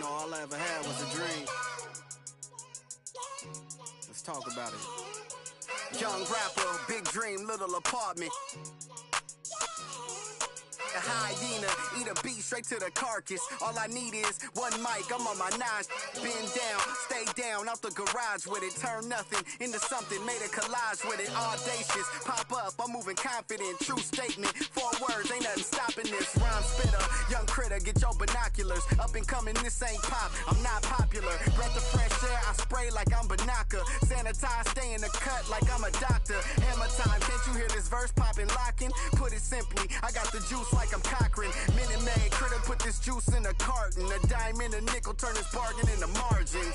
know, all I ever had was a dream. Let's talk about it. Young rapper, big dream, little apartment. A hyena, eat a beat straight to the carcass. All I need is one mic, I'm on my nine. Bend down, stay down, out the garage with it. Turn nothing into something, made a collage with it. Audacious, pop up, I'm moving confident. True statement, 4 words, ain't nothing stopping this. Rhyme spitter, young critter, get your binoculars. Up and coming, this ain't pop, I'm not popular. Breath of fresh air, I spray like I'm Banaka. Sanitize, stay in the cut like I'm a doctor. Hammer time, can't you hear this verse popping, locking? Put it simply, I got the juice like I'm Cochran. Minute Maid, critter put this juice in a carton. A dime and a nickel turn this bargain into margins.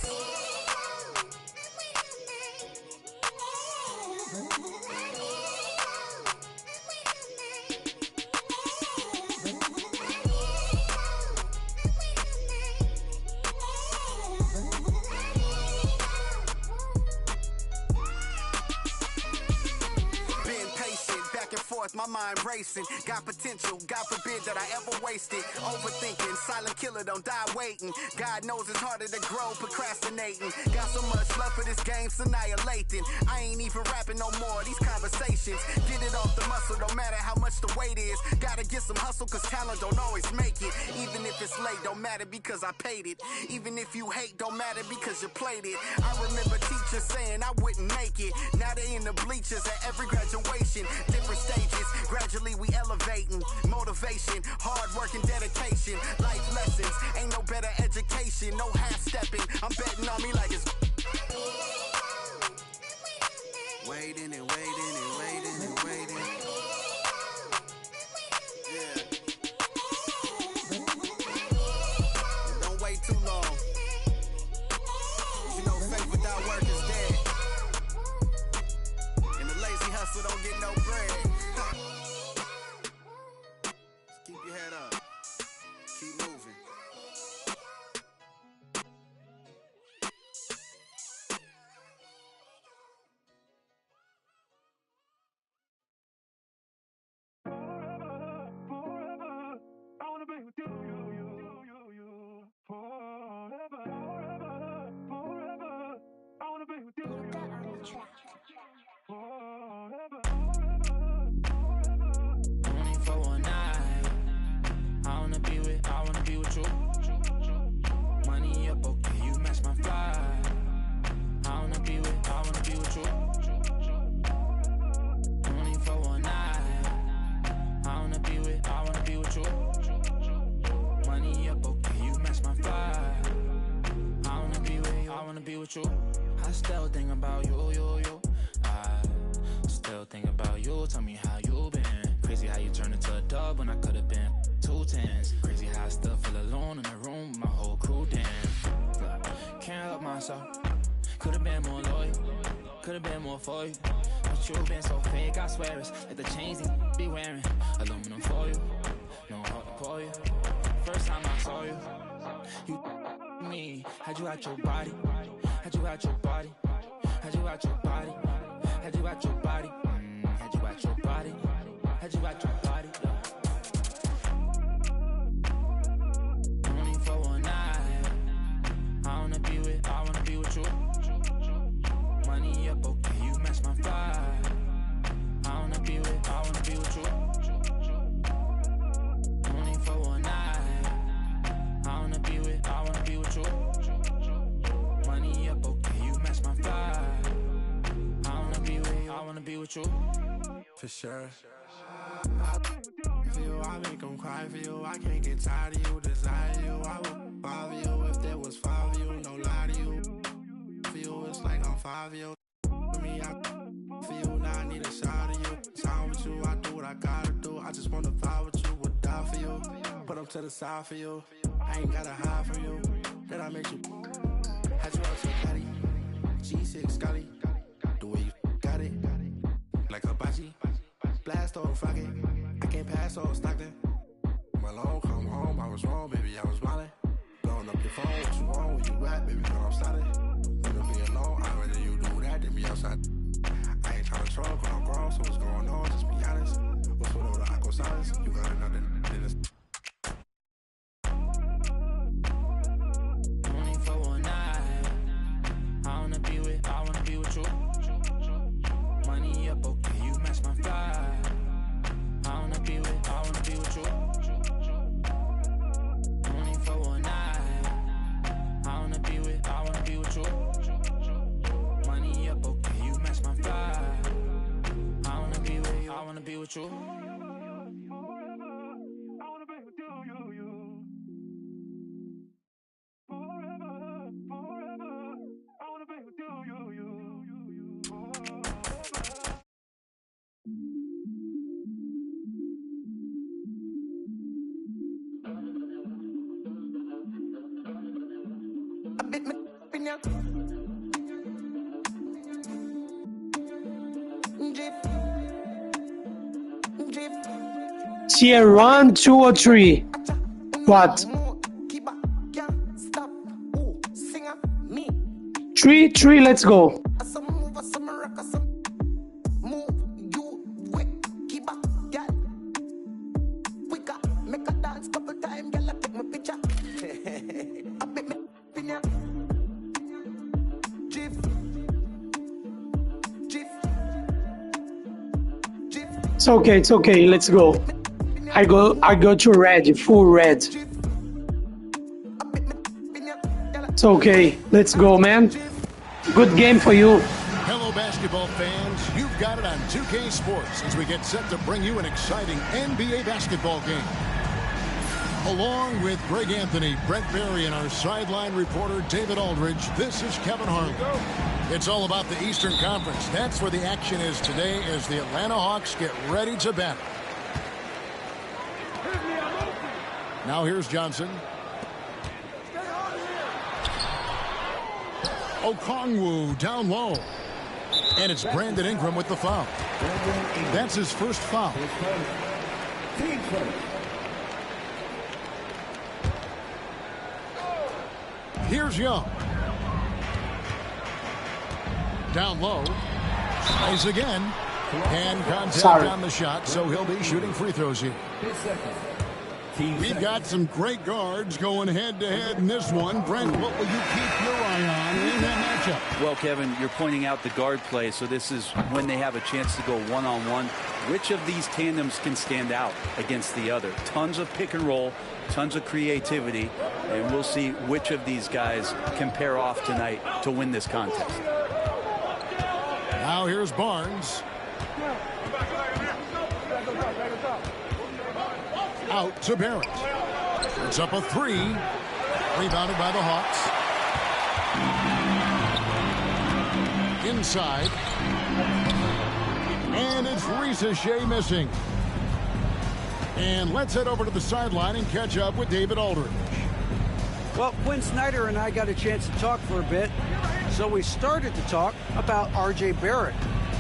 My mind racing, got potential, God forbid that I ever waste it. Overthinking, silent killer, don't die waiting. God knows it's harder to grow, procrastinating. Got so much love for this game, it's annihilating. I ain't even rapping no more, these conversations. Get it off the muscle, don't matter how much the weight is. Gotta get some hustle, cause talent don't always make it. Even if it's late, don't matter because I paid it. Even if you hate, don't matter because you played it. I remember teachers saying I wouldn't make it. Now they in the bleachers at every graduation. Different stages. Gradually we elevating, motivation, hard work and dedication, life lessons, ain't no better education, no half-stepping, I'm betting on me like it's waiting and waiting and waiting and waiting. Yeah. Don't wait too long. You know faith without work is dead. And the lazy hustle don't get no bread. Keep your head up. Keep moving. Forever, I wanna be with you. Forever, I wanna be with you. Forever. Only for one night. I wanna be with you. Money up, okay, you match my fly. I wanna be with you. Only for one night. I wanna be with you. Money up, okay, you match my fly. I wanna be with you. I still think about you. I still think about you. Tell me how you been. Crazy how you turned into a dub when I could've been 2 10s. Crazy how I still feel alone in the room with my whole crew. Damn, can't help myself. Could've been more loyal, could've been more for you. But you've been so fake, I swear it's like the chains you be wearing. Aluminum for you, no heart to pour you. First time I saw you, you me. Had you out your body, had you out your body, had you out your body, had you out your body, had you out your body, had you out your body. Only for one night. I wanna be with you. Money up, okay, you match my fly. I wanna be with you. Only for one night. I wanna be with you. Money up, okay, you match my fly. I wanna be with you. For sure. For you, I make them cry for you. I can't get tired of you, desire you. I would five of you if there was 5 of you, no lie to you. For you, it's like I'm 5 of you. For me, for you, now I need a shot of you. Time with you, I do what I gotta do. I just wanna vibe with you, would die for you. Put them to the side for you. I ain't gotta hide from you. Then I make you. Had you out your caddy. G6 Scotty. The way you got it. Like Hibachi. Blast off, rocket. I can't pass off Stockton. Malone, come home, I was wrong, baby, I was wildin'. Blowing up your phone, what you want, where you at, baby, girl, I'm started. Wanna be alone, I'd rather you do that than be outside. I ain't tryna troll, cause I'm grown, so what's going on, just be honest. What's with all the aqua silence? You got another in this. with you. Money up, okay, you match my vibe. I wanna be with you. Only for one night. I wanna be with you. Money up, okay, you match my vibe. I wanna be with you. Tier 1, 2, or 3? What? 3, let's go. It's okay, let's go. I go to red, full red. It's okay, let's go, man. Good game for you. Hello, basketball fans. You've got it on 2K Sports as we get set to bring you an exciting NBA basketball game. Along with Greg Anthony, Brent Barry, and our sideline reporter David Aldridge, this is Kevin Harlan. It's all about the Eastern Conference. That's where the action is today as the Atlanta Hawks get ready to battle. Now here's Johnson. Okongwu down low. And it's Brandon Ingram with the foul. That's his first foul. Here's Young. Down low. Tries again. And contact on the shot, so he'll be shooting free throws here. We've got some great guards going head-to-head in this one. Brent, what will you keep your eye on in that matchup? Well, Kevin, you're pointing out the guard play, so this is when they have a chance to go one-on-one. Which of these tandems can stand out against the other? Tons of pick and roll, tons of creativity, and we'll see which of these guys can pair off tonight to win this contest. Now here's Barnes. Out to Barrett. It's up a three. Rebounded by the Hawks. Inside. And it's Ricochet missing. And let's head over to the sideline and catch up with David Aldridge. Well, Quinn Snyder and I got a chance to talk for a bit, so we started to talk about R.J. Barrett.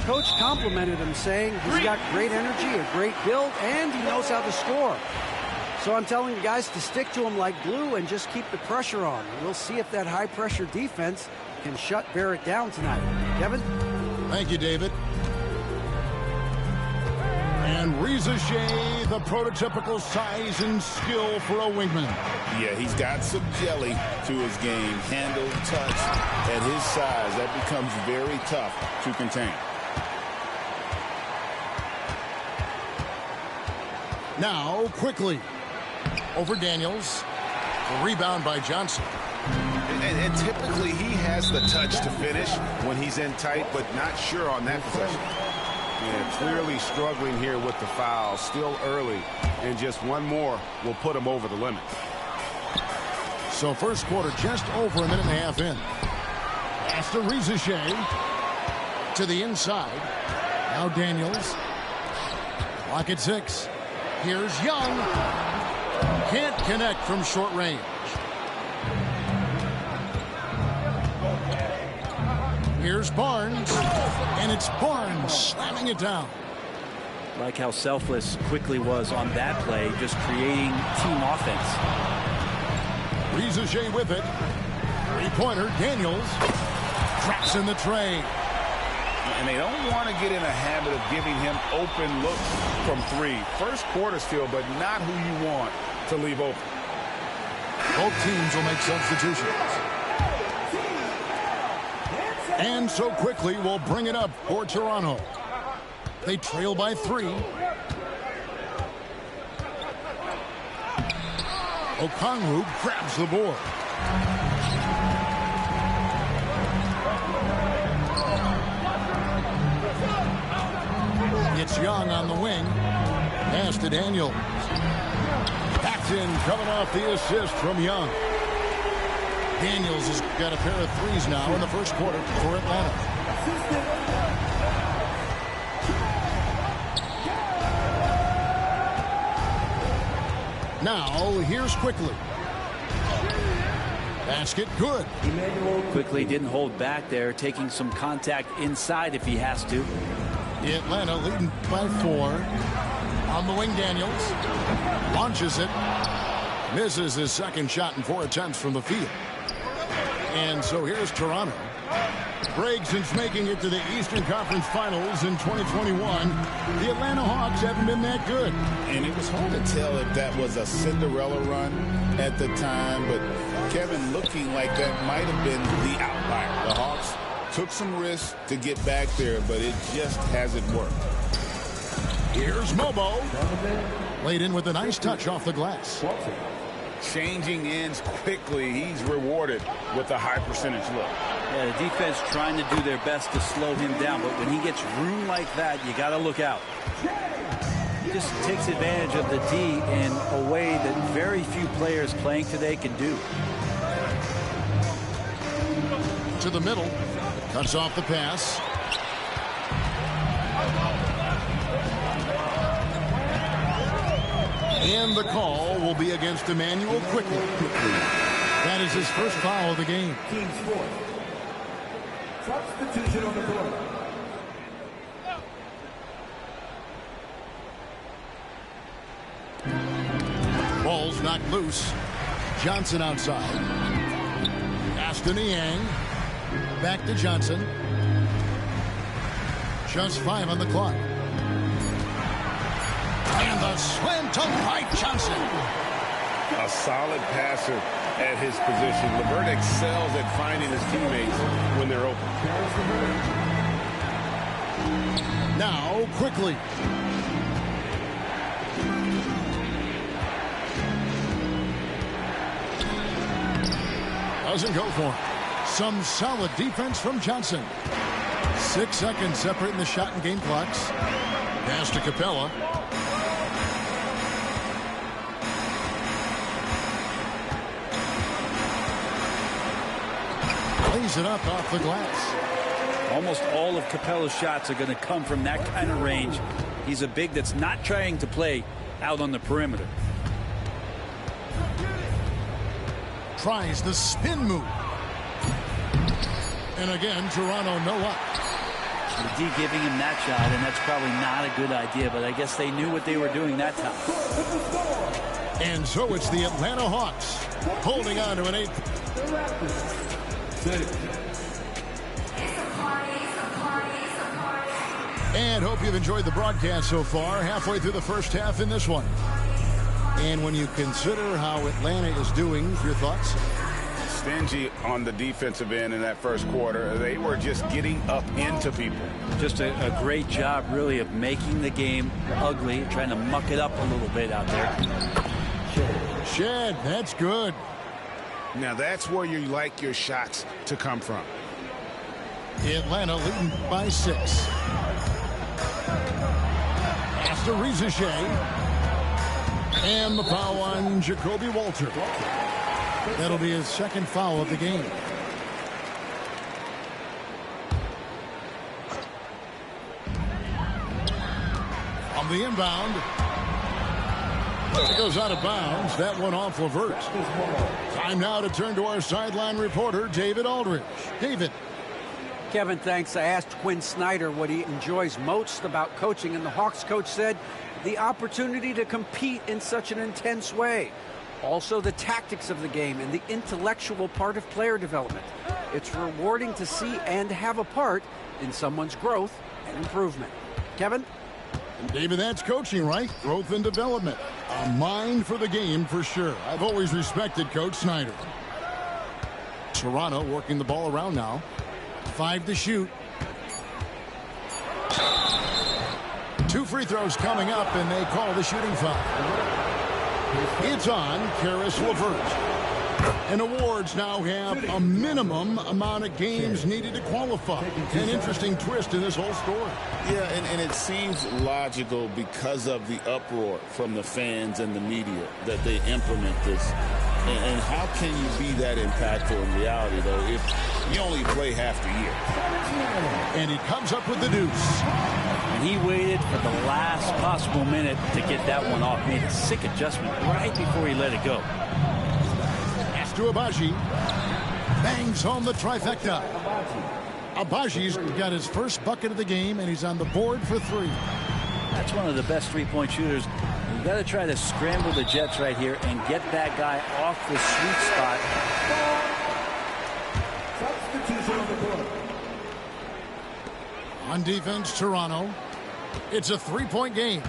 Coach complimented him, saying he's got great energy, a great build, and he knows how to score. So I'm telling you guys to stick to him like glue and just keep the pressure on. We'll see if that high-pressure defense can shut Barrett down tonight. Kevin? Thank you, David. And Ricochet, the prototypical size and skill for a wingman. Yeah, he's got some jelly to his game. Handle, touch, at his size, that becomes very tough to contain. Now, quickly, over Daniels. A rebound by Johnson. And typically he has the touch to finish when he's in tight, but not sure on that possession. Yeah, clearly struggling here with the foul. Still early, and just one more will put him over the limit. So first quarter just over a minute and a half in. Pass to Ricochet. To the inside. Now Daniels. Clock at 6. Here's Young. Can't connect from short range. Here's Barnes. And it's Barnes slamming it down. Like how selfless Quickly was on that play, just creating team offense. Ricochet with it. Three-pointer, Daniels. Traps in the tray. And they don't want to get in a habit of giving him open looks from three. First quarter still, but not who you want to leave open. Both teams will make substitutions. And so quickly will bring it up for Toronto. They trail by 3. Okongwu grabs the board. It's Young on the wing. Pass to Daniels. Paxton coming off the assist from Young. Daniels has got a pair of threes now in the first quarter for Atlanta. Now, here's Quickly. Basket good. Quickly didn't hold back there, taking some contact inside if he has to. Atlanta leading by 4. On the wing, Daniels. Launches it. Misses his second shot in 4 attempts from the field. And so here's Toronto. Greg, since making it to the Eastern Conference Finals in 2021, the Atlanta Hawks haven't been that good. And it was hard to tell if that was a Cinderella run at the time, but Kevin looking like that might have been the outlier. The Hawks took some risks to get back there, but it just hasn't worked. Here's Mobo. Laid in with a nice touch off the glass. Changing ends quickly. He's rewarded with a high percentage look. Yeah, the defense trying to do their best to slow him down, but when he gets room like that, you got to look out. He just takes advantage of the D in a way that very few players playing today can do. To the middle. Cuts off the pass. And the call will be against Emmanuel Quickly. That is his first foul of the game. Team sport. Substitution on the court. Ball's knocked loose. Johnson outside. Pass to Niang. Back to Johnson. Just 5 on the clock. And the slam dunk by Johnson. A solid passer at his position. LeVert excels at finding his teammates when they're open. Now, Quickly. Doesn't go for it. Some solid defense from Johnson. 6 seconds separating the shot and game clocks. Pass to Capella. Lays it up off the glass. Almost all of Capella's shots are going to come from that kind of range. He's a big that's not trying to play out on the perimeter. Tries the spin move. And again, Toronto no up. The D giving him that shot, and that's probably not a good idea, but I guess they knew what they were doing that time. And so it's the Atlanta Hawks holding on to an 8th. And hope you've enjoyed the broadcast so far. Halfway through the first half in this one. And when you consider how Atlanta is doing, your thoughts? Stingy on the defensive end in that first quarter. They were just getting up into people. Just a great job, really, of making the game ugly, trying to muck it up a little bit out there. Shed, that's good. Now that's where you like your shots to come from. Atlanta leading by 6. After Rizichet. And the foul on Jacoby Walter. That'll be his second foul of the game. On the inbound. It goes out of bounds. That one off LeVert. Time now to turn to our sideline reporter, David Aldridge. David. Kevin, thanks. I asked Quinn Snyder what he enjoys most about coaching, and the Hawks coach said the opportunity to compete in such an intense way. Also, the tactics of the game and the intellectual part of player development. It's rewarding to see and have a part in someone's growth and improvement. Kevin? David, that's coaching, right? Growth and development. A mind for the game for sure. I've always respected Coach Snyder. Toronto working the ball around now. 5 to shoot. 2 free throws coming up, and they call the shooting foul. It's on Karis LeVert. And awards now have a minimum amount of games needed to qualify. An interesting twist in this whole story. Yeah, and it seems logical because of the uproar from the fans and the media that they implement this. And how can you be that impactful in reality, though, if you only play half the year? And he comes up with the deuce. And he waited for the last possible minute to get that one off. Made a sick adjustment right before he let it go. To Abaji. Bangs home the trifecta. Abaji's got his first bucket of the game, and he's on the board for 3. That's one of the best three-point shooters. You've got to try to scramble the Jets right here and get that guy off the sweet spot. On defense, Toronto. It's a 3-point game.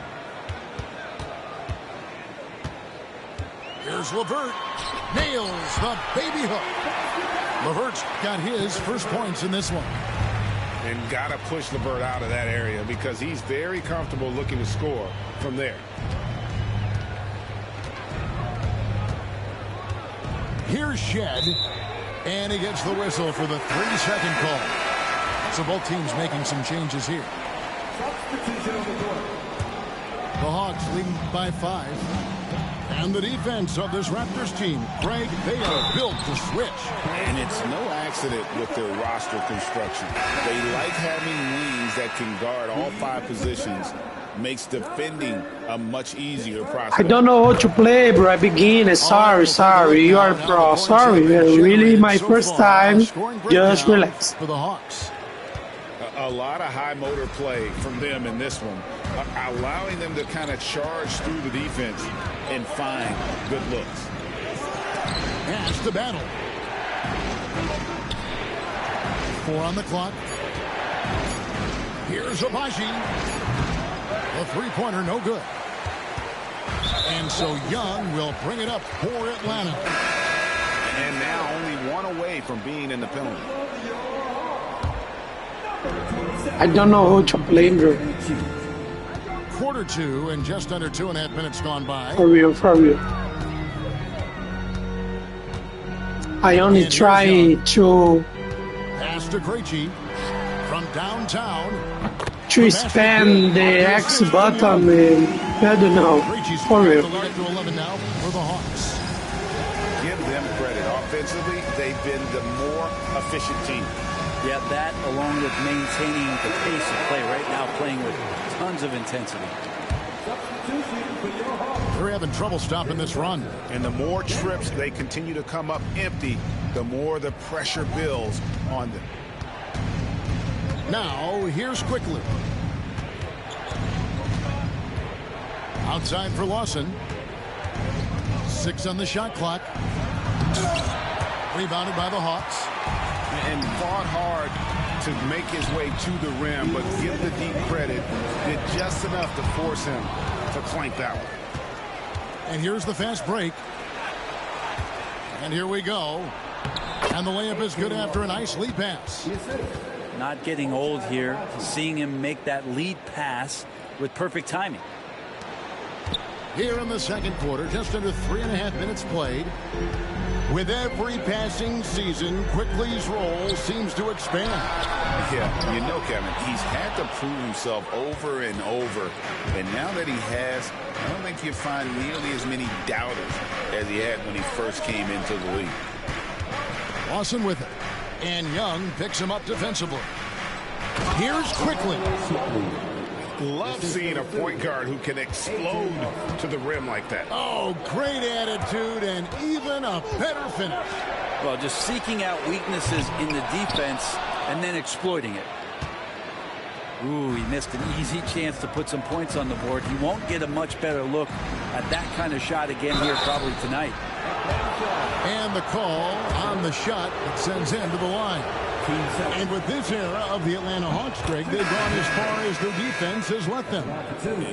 Here's LeVert. Nails the baby hook. LeVert's got his first points in this one. And got to push LeVert out of that area because he's very comfortable looking to score from there. Here's Shed. And he gets the whistle for the 3-second call. So both teams making some changes here. The Hawks leading by 5. And the defense of this Raptors team, Greg Baylor, built the switch. And it's no accident with their roster construction. They like having wings that can guard all 5 positions. Makes defending a much easier process. I don't know how to play, bro. I begin. Sorry. You are pro. Sorry. Really, my first time. Just relax. For the Hawks. A lot of high motor play from them in this one, allowing them to kind of charge through the defense and find good looks. That's the battle. 4 on the clock. Here's Abaji. The 3-pointer, no good. And so Young will bring it up for Atlanta. And now only 1 away from being in the penalty. I don't know how to play, bro. Quarter 2 and just under 2.5 minutes gone by. For real. I only try to pass to Krejci from downtown. To spam the X button. I don't know. For real. To 11 now for the Hawks. Give them credit. Offensively, they've been the more efficient team. Yeah, that along with maintaining the pace of play right now, playing with tons of intensity. They're having trouble stopping this run. And the more trips they continue to come up empty, the more the pressure builds on them. Now, here's Quickly. Outside for Lawson. 6 on the shot clock. Rebounded by the Hawks. And fought hard to make his way to the rim, but give the deep credit, did just enough to force him to clank that one. And here's the fast break. And here we go. And the layup is good after a nice lead pass. Not getting old here, seeing him make that lead pass with perfect timing. Here in the second quarter, just under 3.5 minutes played. With every passing season, Quickly's role seems to expand. Yeah, you know, Kevin, he's had to prove himself over and over. And now that he has, I don't think you'll find nearly as many doubters as he had when he first came into the league. Lawson with it. And Young picks him up defensively. Here's Quickly. Love seeing a point guard who can explode to the rim like that. Oh, great attitude and even a better finish. Well, just seeking out weaknesses in the defense and then exploiting it. Ooh, he missed an easy chance to put some points on the board. He won't get a much better look at that kind of shot again here probably tonight. And the call on the shot that sends him to the line. And with this era of the Atlanta Hawks, Greg, they've gone as far as their defense has let them.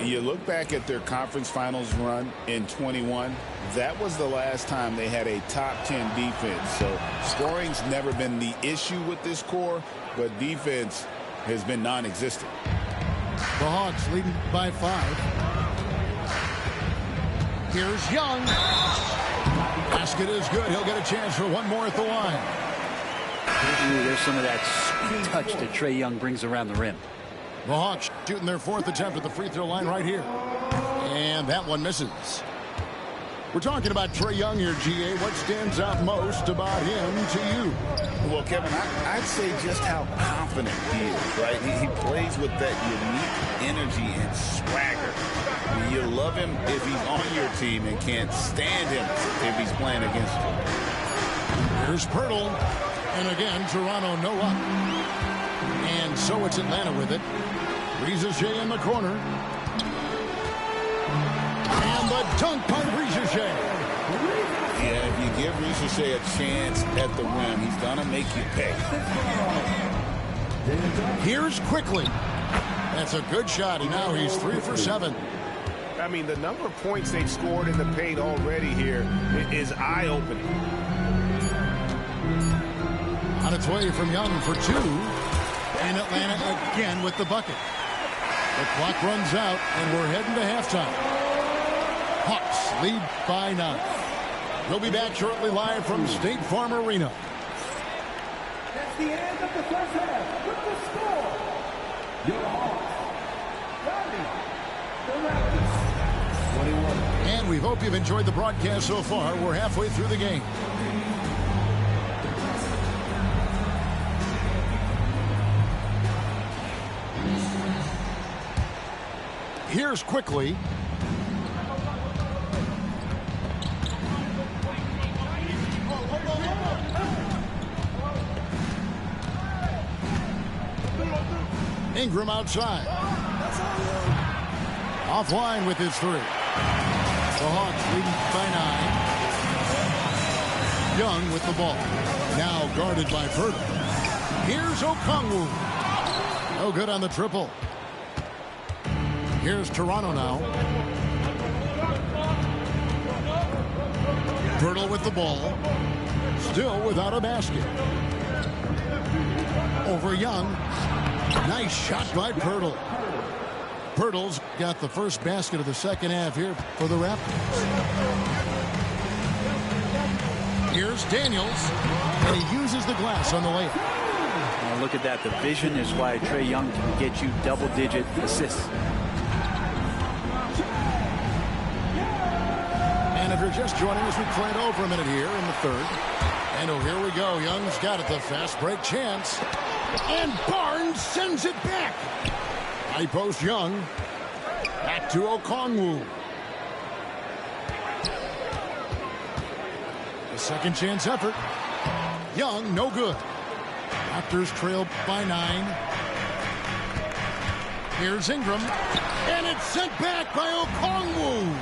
You look back at their conference finals run in 21. That was the last time they had a top 10 defense. So scoring's never been the issue with this core, but defense has been non-existent. The Hawks leading by 5. Here's Young. Basket is good. He'll get a chance for one more at the line. Ooh, there's some of that touch that Trae Young brings around the rim. The Hawks shooting their 4th attempt at the free throw line right here. And that one misses. We're talking about Trae Young here, GA. What stands out most about him to you? Well, Kevin, I'd say just how confident he is, right? He plays with that unique energy and swagger. You love him if he's on your team and can't stand him if he's playing against you. Here's Pirtle. And again, Toronto no up. And so it's Atlanta with it. Rizachet in the corner. And the dunk by Rizachet. Yeah, if you give Rizachet a chance at the rim, he's going to make you pay. Here's Quickly. That's a good shot, and now he's 3 for 7. I mean, the number of points they've scored in the paint already here is eye-opening. On its way from Young for 2. And Atlanta again with the bucket. The clock runs out, and we're heading to halftime. Hawks lead by 9. We'll be back shortly live from State Farm Arena. That's the end of the first half with the score. Your Hawks riding the Raptors 21. And we hope you've enjoyed the broadcast so far. We're halfway through the game. Here's Quickly. Ingram outside. Offline with his 3. The Hawks leading by 9. Young with the ball. Now guarded by Pirtle. Here's Okongwu. No good on the triple. Here's Toronto now. Pirtle with the ball. Still without a basket. Over Young. Nice shot by Pirtle. Pirtle's got the first basket of the second half here for the Raptors. Here's Daniels. And he uses the glass on the layup. Now look at that. The vision is why Trae Young can get you double-digit assists. And if you're just joining us, we played over a minute here in the 3rd. And oh, here we go. Young's got it. The fast break chance. And Barnes sends it back. High post Young. Back to Okongwu. The second chance effort. Young, no good. Raptors trail by 9. Here's Ingram. And it's sent back by Okongwu.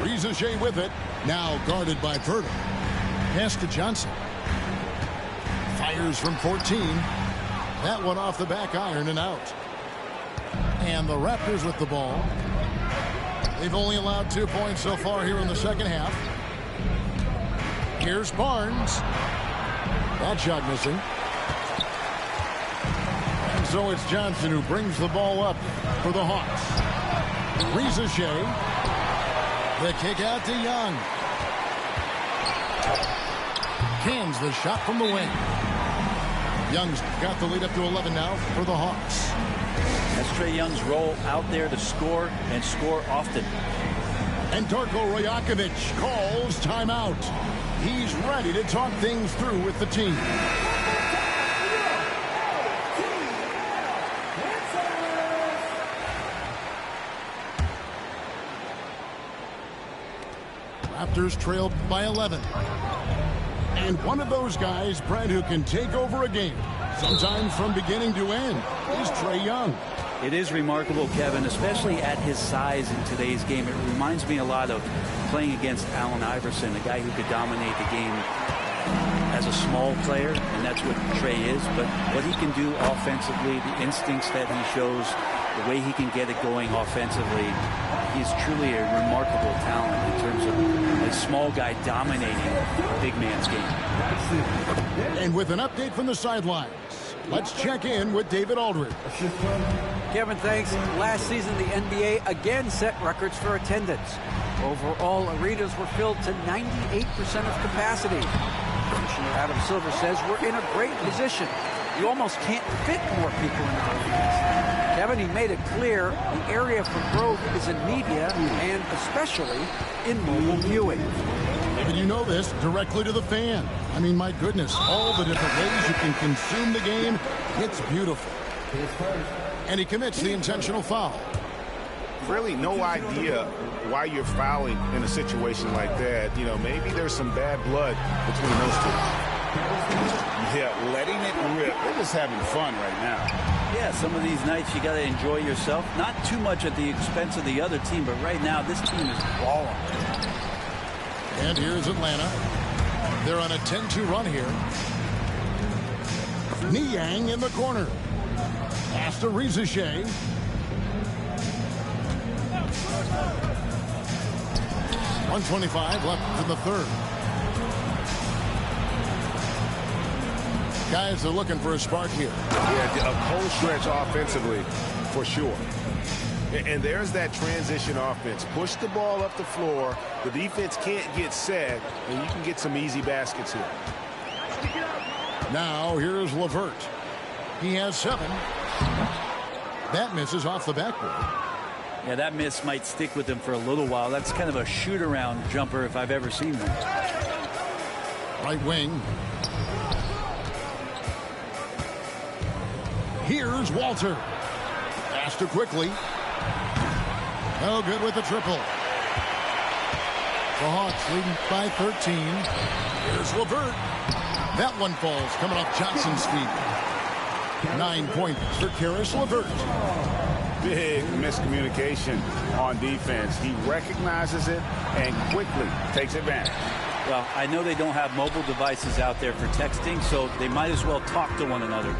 Rizachet with it. Now guarded by Pirtle. Pass to Johnson. Fires from 14. That one off the back iron and out. And the Raptors with the ball. They've only allowed 2 points so far here in the second half. Here's Barnes. That shot missing. And so it's Johnson who brings the ball up for the Hawks. Rizachet. The kick out to Young. Cans the shot from the wing. Young's got the lead up to 11 now for the Hawks. That's Trae Young's role out there to score and score often. And Darko Rajakovic calls timeout. He's ready to talk things through with the team. Raptors trail by 11. And one of those guys, Brad, who can take over a game, sometimes from beginning to end, is Trae Young. It is remarkable, Kevin, especially at his size in today's game. It reminds me a lot of playing against Allen Iverson, a guy who could dominate the game as a small player, and that's what Trey is. But what he can do offensively, the instincts that he shows, the way he can get it going offensively, he's truly a remarkable talent in terms of a small guy dominating a big man's game. And with an update from the sidelines, let's check in with David Aldridge. Kevin, thanks. Last season, the NBA again set records for attendance. Overall, arenas were filled to 98% of capacity. Commissioner Adam Silver says we're in a great position. You almost can't fit more people in arenas. Kevin, he made it clear the area for growth is in media and especially in mobile viewing. And you know this, directly to the fan. I mean, my goodness, all the different ways you can consume the game, it's beautiful. And he commits the intentional foul. Really no idea why you're fouling in a situation like that. You know, maybe there's some bad blood between those two. Yeah, letting it rip. They're just having fun right now. Yeah, some of these nights you got to enjoy yourself. Not too much at the expense of the other team, but right now this team is balling. And here's Atlanta. They're on a 10-2 run here. Niang in the corner. Pass to Rizachet. .125 left in the third. Guys are looking for a spark here. Yeah, a cold stretch offensively, for sure. And there's that transition offense. Push the ball up the floor. The defense can't get set, and you can get some easy baskets here. Now, here's LeVert. He has 7. That misses off the backboard. Yeah, that miss might stick with him for a little while. That's kind of a shoot-around jumper if I've ever seen one. Right wing. Here's Walter. Faster quickly. No good with the triple. The Hawks leading by 13. Here's LeVert. That one falls coming off Johnson's feet. 9 points for Karis LeVert. Big miscommunication on defense. He recognizes it and quickly takes advantage. Well, I know they don't have mobile devices out there for texting, so they might as well talk to one another.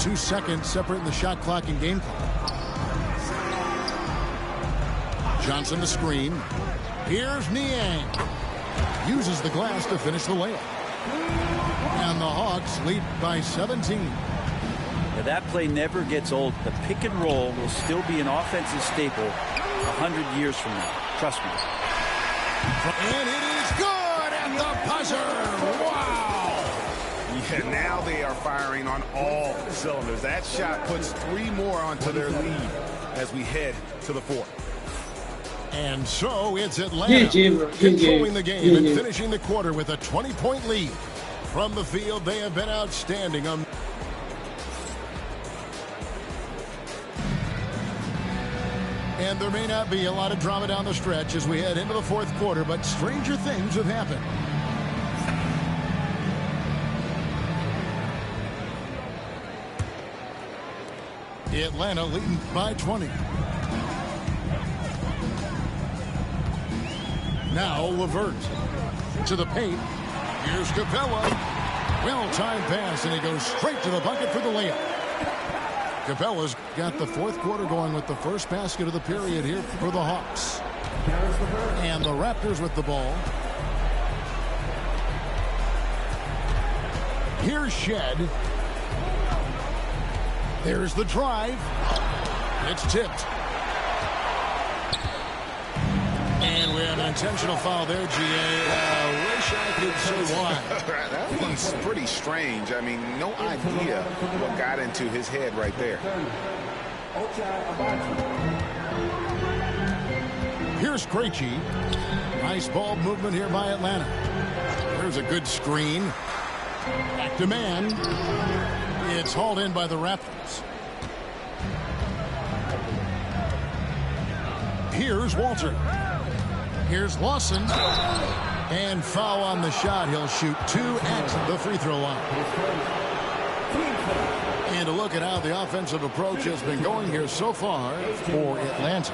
2 seconds separating the shot clock and game clock. Johnson the screen. Here's Niang. Uses the glass to finish the layup. And the Hawks lead by 17. Now, that play never gets old. The pick and roll will still be an offensive staple 100 years from now. Trust me. And it is good at the buzzer. Wow. Yeah, now they are firing on all cylinders. That shot puts 3 more onto their lead as we head to the 4th. And so it's Atlanta controlling the game and finishing the quarter with a 20-point lead. From the field, they have been outstanding. And there may not be a lot of drama down the stretch as we head into the 4th quarter, but stranger things have happened. Atlanta leading by 20. Now LeVert to the paint. Here's Capella. Well-timed pass, and he goes straight to the bucket for the layup. Capella's got the 4th quarter going with the first basket of the period here for the Hawks. And the Raptors with the ball. Here's Shed. There's the drive. It's tipped. And we have an intentional foul there, G.A. Wish I could say why. That one's pretty strange. I mean, no idea what got into his head right there. Here's Krejci. Nice ball movement here by Atlanta. There's a good screen. Back to man. It's hauled in by the Raptors. Here's Walter. Here's Lawson. And foul on the shot. He'll shoot 2 at the free throw line. And a look at how the offensive approach has been going here so far for Atlanta.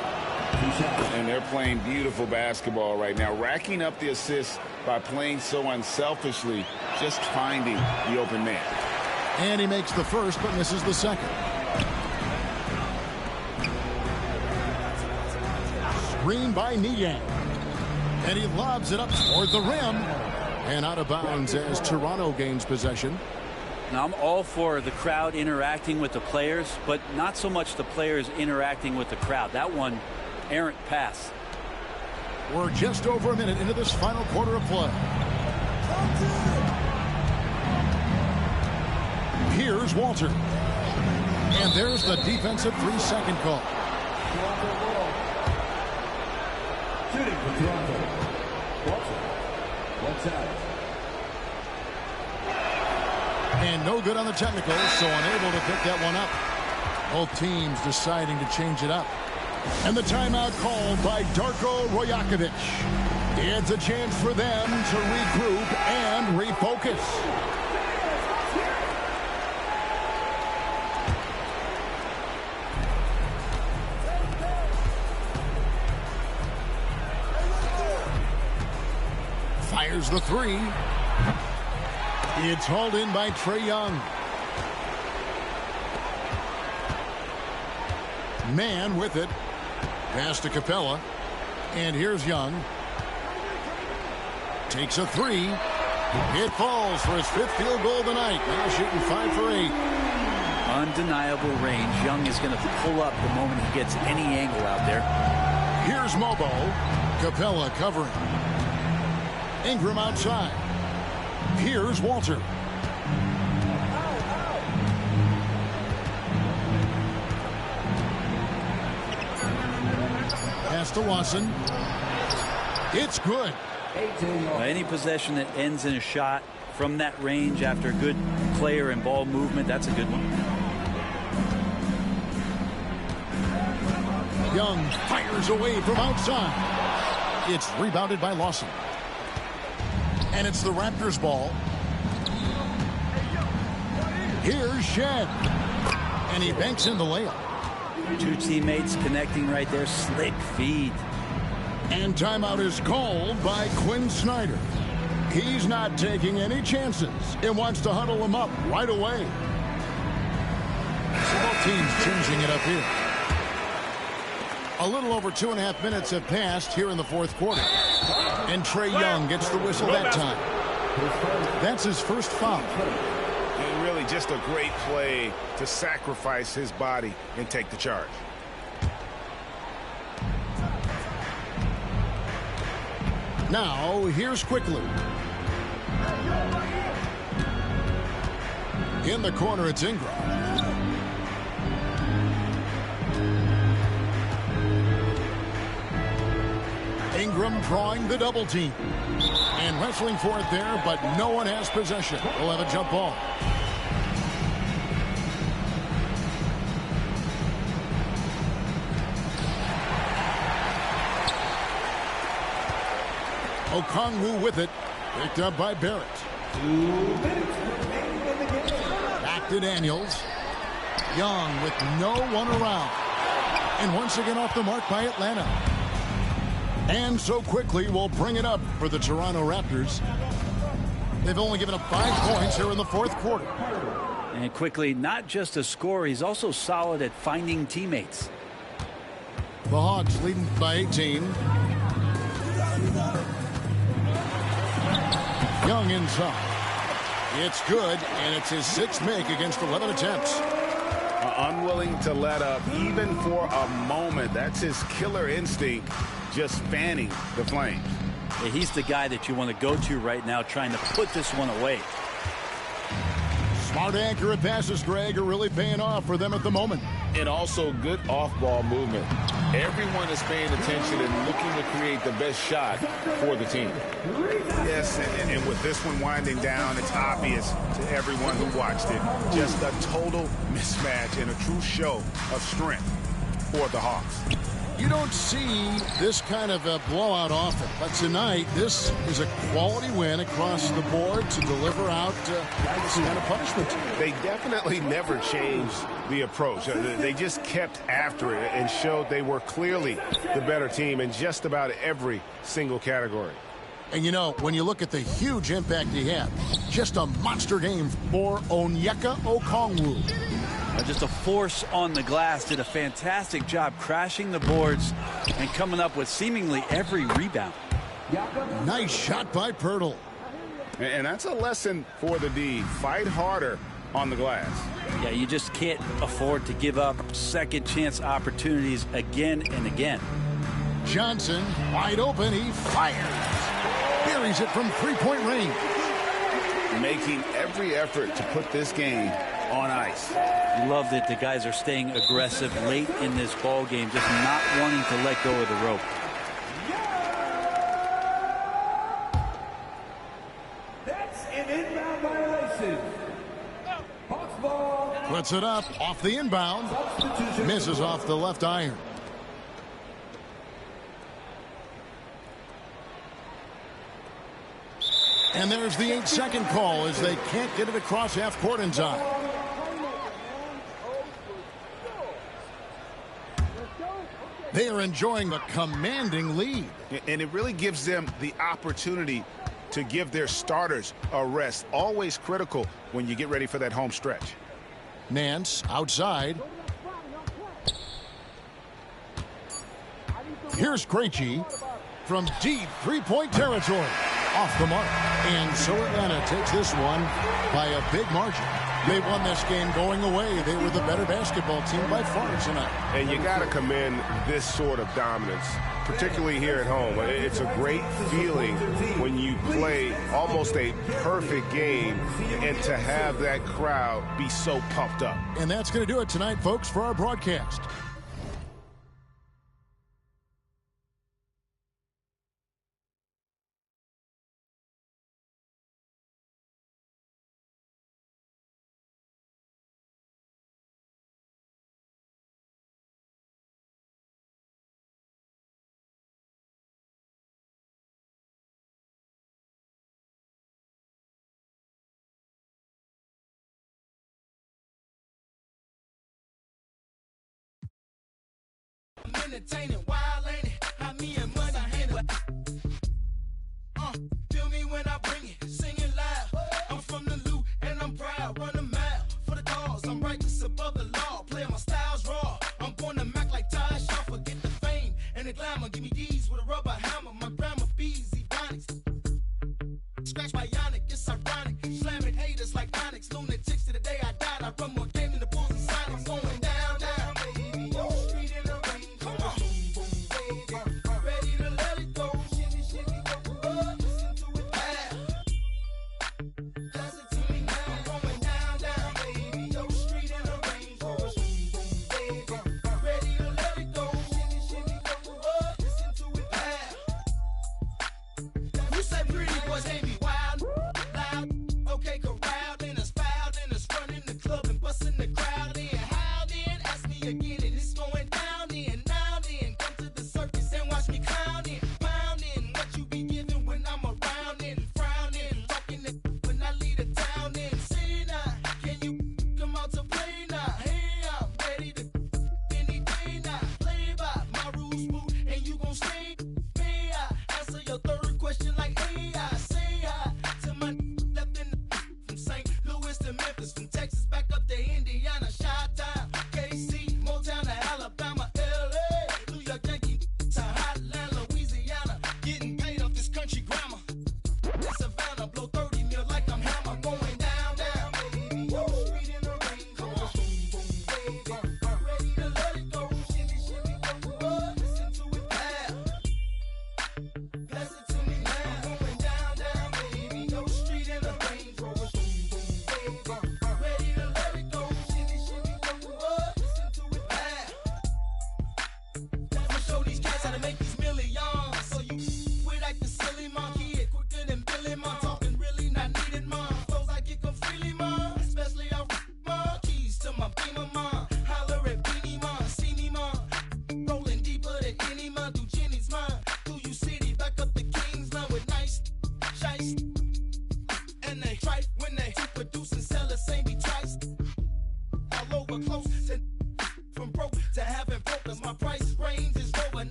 And they're playing beautiful basketball right now, racking up the assists by playing so unselfishly, just finding the open man. And he makes the first but misses the second. Screen by Niang. And he lobs it up toward the rim. And out of bounds as Toronto gains possession. Now, I'm all for the crowd interacting with the players, but not so much the players interacting with the crowd. That one, errant pass. We're just over a minute into this final quarter of play. Here's Walter. And there's the defensive 3-second call. Shooting for Toronto. Walter. One side. And no good on the technical, so unable to pick that one up. Both teams deciding to change it up. And the timeout called by Darko Rojakovic. It's a chance for them to regroup and refocus. Fires the three. It's hauled in by Trae Young. Man with it. Pass to Capella. And here's Young. Takes a three. It falls for his 5th field goal tonight. Now shooting 5 for 8. Undeniable range. Young is going to pull up the moment he gets any angle out there. Here's Mobo. Capella covering. Ingram outside. Here's Walter. Pass to Watson. It's good. Any possession that ends in a shot from that range after good player and ball movement, that's a good one. Young fires away from outside. It's rebounded by Lawson. And it's the Raptors' ball. Here's Shed. And he banks in the layup. Two teammates connecting right there. Slick feed. And timeout is called by Quinn Snyder. He's not taking any chances and wants to huddle them up right away. So both teams changing it up here. A little over 2.5 minutes have passed here in the 4th quarter. And Trae Young gets the whistle that time. That's his first foul. And really just a great play to sacrifice his body and take the charge. Now, here's Quickly. In the corner, it's Ingram. Ingram drawing the double team. And wrestling for it there, but no one has possession. We'll have a jump ball. Okongwu with it. Picked up by Barrett. Back to Daniels. Young with no one around. And once again off the mark by Atlanta. And so Quickly will bring it up for the Toronto Raptors. They've only given up 5 points here in the 4th quarter. And Quickly, not just a scorer, he's also solid at finding teammates. The Hawks leading by 18. Young inside. It's good, and it's his 6th make against 11 attempts. Unwilling to let up even for a moment. That's his killer instinct, just fanning the flames. Yeah, he's the guy that you want to go to right now, trying to put this one away. Smart, accurate passes, Greg, are really paying off for them at the moment. And also good off-ball movement. Everyone is paying attention and looking to create the best shot for the team. Yes, and with this one winding down, it's obvious to everyone who watched it. Just a total mismatch and a true show of strength for the Hawks. You don't see this kind of a blowout often, but tonight this is a quality win across the board to deliver out this kind of punishment. They definitely never changed the approach. They just kept after it and showed they were clearly the better team in just about every single category. And you know, when you look at the huge impact he had, just a monster game for Onyeka Okongwu. Just a force on the glass, did a fantastic job crashing the boards and coming up with seemingly every rebound. Nice shot by Pirtle. And that's a lesson for the D. Fight harder on the glass. Yeah, you just can't afford to give up second chance opportunities again and again. Johnson, wide open, he fires. Buries it from three-point range. Making every effort to put this game on ice. Love that the guys are staying aggressive late in this ball game, just not wanting to let go of the rope. That's an inbound violation. Hawks ball. Puts it up off the inbound. Misses off the left iron. And there's the 8-second call as they can't get it across half court in time. They are enjoying the commanding lead. And it really gives them the opportunity to give their starters a rest. Always critical when you get ready for that home stretch. Nance outside. Here's Krejci from deep three-point territory. Off the mark. And so Atlanta takes this one by a big margin. They won this game going away. They were the better basketball team by far tonight. And you got to commend this sort of dominance, particularly here at home. It's a great feeling when you play almost a perfect game and to have that crowd be so pumped up. And that's going to do it tonight, folks, for our broadcast. Entertaining, wild ain't it? How me and money handle. Feel me when I bring it, sing it loud. I'm from the loot and I'm proud. Run a mile for the cause. I'm righteous above the law. Play my styles raw. I'm born to Mac like Ty Shaw. Forget the fame and the glamour. Give me D's with a rubber hammer. My grandma bees, Ebonics. Scratch my yonic, it's ironic. Slamming haters like Onyx. Lunatics to the day I died. I run more game than the Bulls and Sonics. Going down, down, baby. Yo, street in the rain. Hey, be wild, loud, okay, corralled, and it's fouled, and it's running the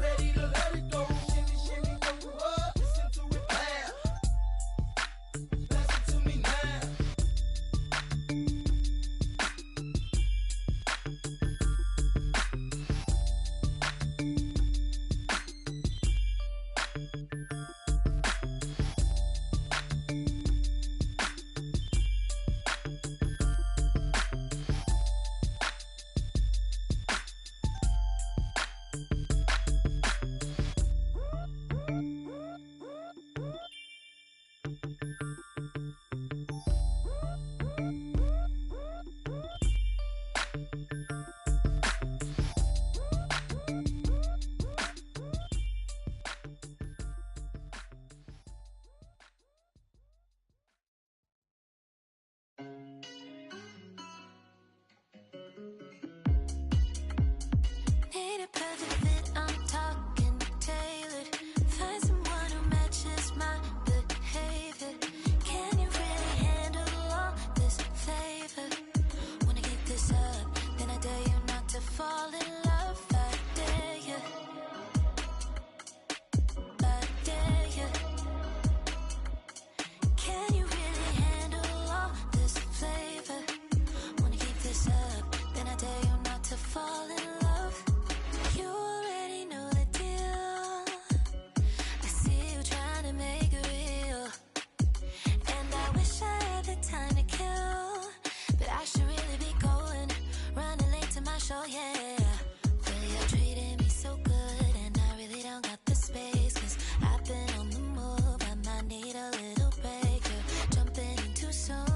Ready to let it go. Shimmy, shimmy, go up. Listen to it loud. Listen to me now. Need a perfect fit, I'm talking tailored. Find someone who matches my behavior. Can you really handle all this flavor? Wanna keep this up, then I dare you not to fall in love. I dare you. I dare you. Can you really handle all this flavor? Wanna keep this up, then I dare you not to fall in love. You already know the deal. I see you trying to make it real. And I wish I had the time to kill, but I should really be going. Running late to my show, yeah. But you're treating me so good, and I really don't got the space. Cause I've been on the move, I might need a little break. You're jumping in too soon.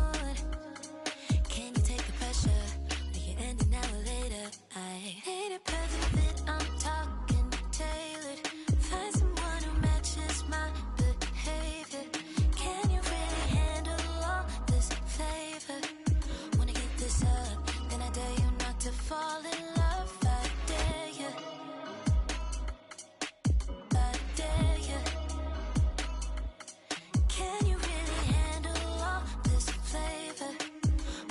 Can you take the pressure? We can end it now or later. I need a perfect fit, I'm talking tailored. Find someone who matches my behavior. Can you really handle all this flavor? Wanna keep this up, then I dare you not to fall in love. I dare you. I dare you. Can you really handle all this flavor?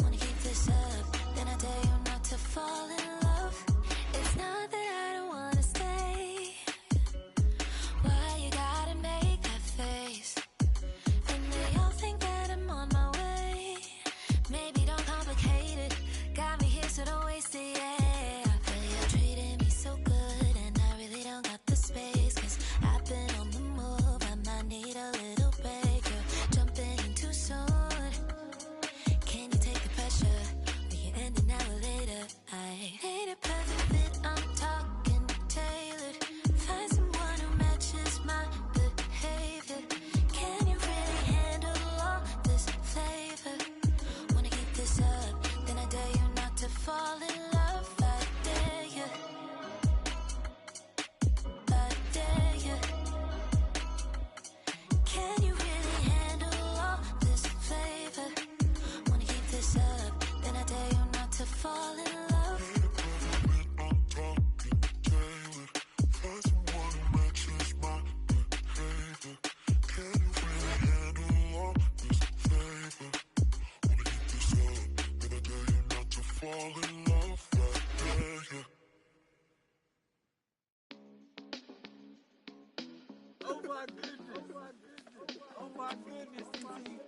Wanna keep this up, then I dare you not to fall in love. It's not that I don't wanna stay. Why you gotta make that face? And they all think that I'm on my way. Maybe don't complicate it. Got me here, so don't waste it, yeah. But you're treating me so good, and I really don't got the space. Cause I've been on the move, I might need a little break. You're jumping in too soon. Can you take the pressure? We can end it now or later. I need a perfect fit, I'm talking tailored. Find someone who matches my behavior. Can you really handle all this flavor? Wanna keep this up, then I dare you not to fall in love. I dare you. I dare you. Can you really handle all this flavor? Wanna keep this up, then I dare you not to fall in love. I'm talking tailored. Find someone who matches my behavior. Can you really handle all this flavor? Wanna keep this up, then I dare you not to fall in love. I dare you. Oh my goodness. Oh my goodness, TT.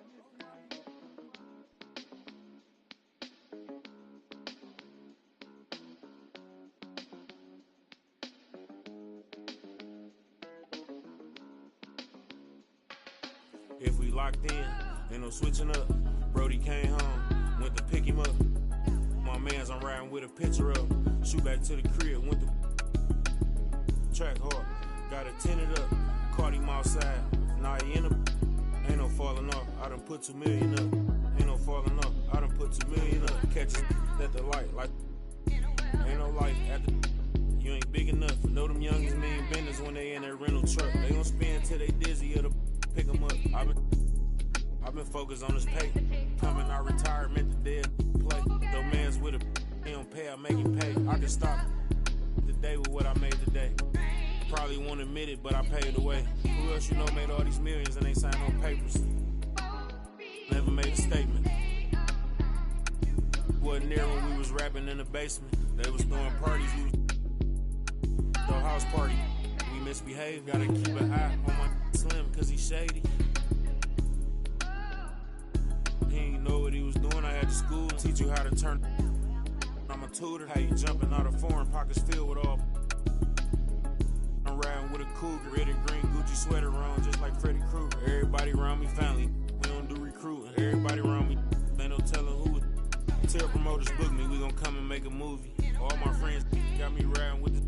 If we locked in, ain't no switching up. Brody came home, went to pick him up. My mans, I'm riding with a picture of. Shoot back to the crib, went to track hard. Got it tinted up, caught him outside. Now he in a. Ain't no falling off, I done put 2 million up. Ain't no falling off, I done put 2 million up. Catches at the light, like ain't no life at the. You ain't big enough. Know them youngins mean business when they in that rental truck. They gon' spin till they dizzy or to pick them up. I've been focused on this pay. Coming out retirement, the dead play. No man's with a he don't pay, I make him pay. I can stop the day with what I made today. Probably won't admit it, but I paid the way. Who else you know made all these millions and ain't signed no papers? Never made a statement. Wasn't there when we was rapping in the basement. They was throwing parties, we was the house party. We misbehave, gotta keep an eye on my slim, cause he shady. He ain't know what he was doing. I had to school to teach you how to turn. I'm a tutor, how you jumping out of foreign pockets filled with all. I'm riding with a cougar, red and green Gucci sweater on, just like Freddy Krueger. Everybody around me family, we don't do recruiting. Everybody around me, ain't no telling who. Tell promoters book me, we gon' come and make a movie. All my friends got me riding with the.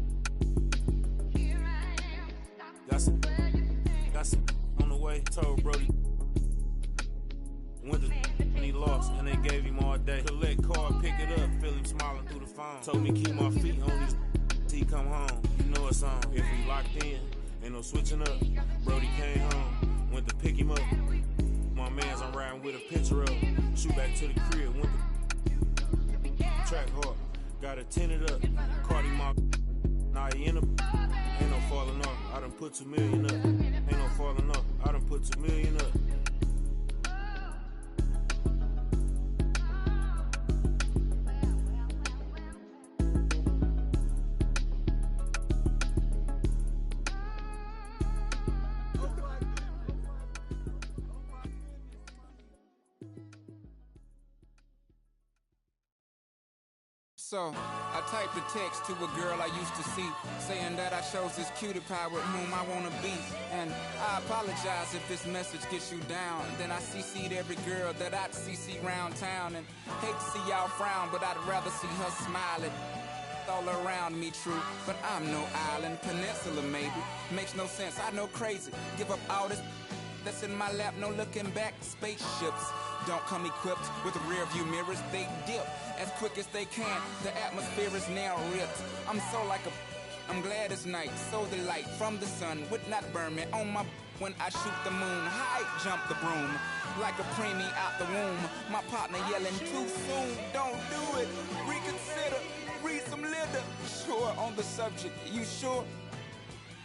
Got some on the way. Told Brody went to and he lost, and they gave him all day. Collect card, pick it up, feel him smiling through the phone. Told me keep my feet on these till he come home. You know it's on. If he locked in, ain't no switching up. Brody came home, went to pick him up. My mans, I'm riding with a picture of him. Shoot back to the crib, went to track hard, got it tinted up. Caught him off. Nah, he in a. Ain't no falling off. I done put 2 million up. Ain't no falling off. I done put 2 million up. So, I typed a text to a girl I used to see, saying that I chose this cutie pie with whom I wanna be. And I apologize if this message gets you down. Then I CC'd every girl that I'd CC round town. And hate to see y'all frown, but I'd rather see her smiling. All around me true, but I'm no island, peninsula maybe. Makes no sense, I know crazy. Give up all this that's in my lap, no looking back. Spaceships don't come equipped with rear view mirrors, they dip as quick as they can. The atmosphere is now ripped. I'm so like a. I'm glad it's night, so the light from the sun would not burn me on my. When I shoot the moon, high jump the broom like a preemie out the womb. My partner yelling too soon, don't do it. Reconsider, read some litter. Sure on the subject, you sure?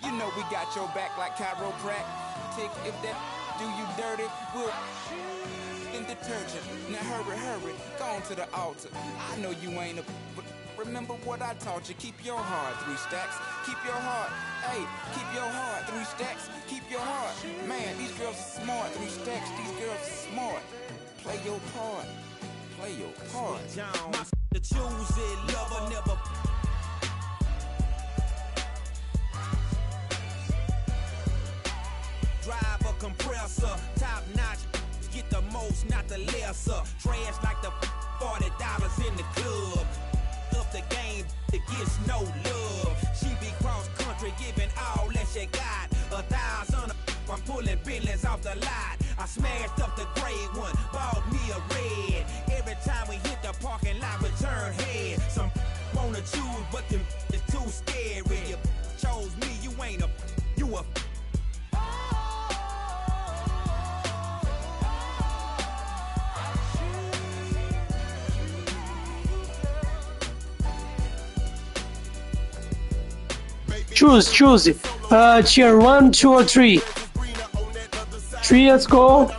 You know we got your back like chiropractic. If that do you dirty, we'll in detergent. Now hurry, go on to the altar. I know you ain't a, but remember what I taught you. Keep your heart, 3 stacks. Keep your heart, hey, keep your heart, 3 stacks. Keep your heart, man. These girls are smart, 3 stacks. These girls are smart. Play your part, play your part. The choose it, lover never. Drive a compressor, top notch. Get the most, not the lesser. Trash like the $40 in the club. Up the game, it gets no love. She be cross country, giving all that she got. 1,000, I'm pulling billions off the lot. I smashed up the gray one, bought me a red. Every time we hit the parking lot, we turn head. Some wanna choose, but them is too scary. You chose me, you ain't a, you a. Choose. Cheer 1, 2, or 3. 3, let's go.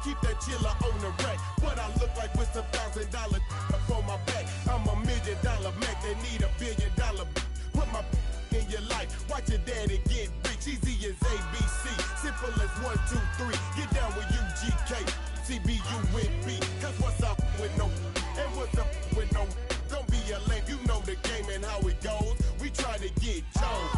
Keep that chiller on the rack. What I look like with some $1,000 for my back. I'm $1 million Mac. They need $1 billion. Put my in your life. Watch your daddy get rich. Easy as ABC. Simple as 1, 2, 3. Get down with UGK. CBU with B. Cause what's up with no? And what's up with no? Don't be a lame. You know the game and how it goes. We try to get Jones.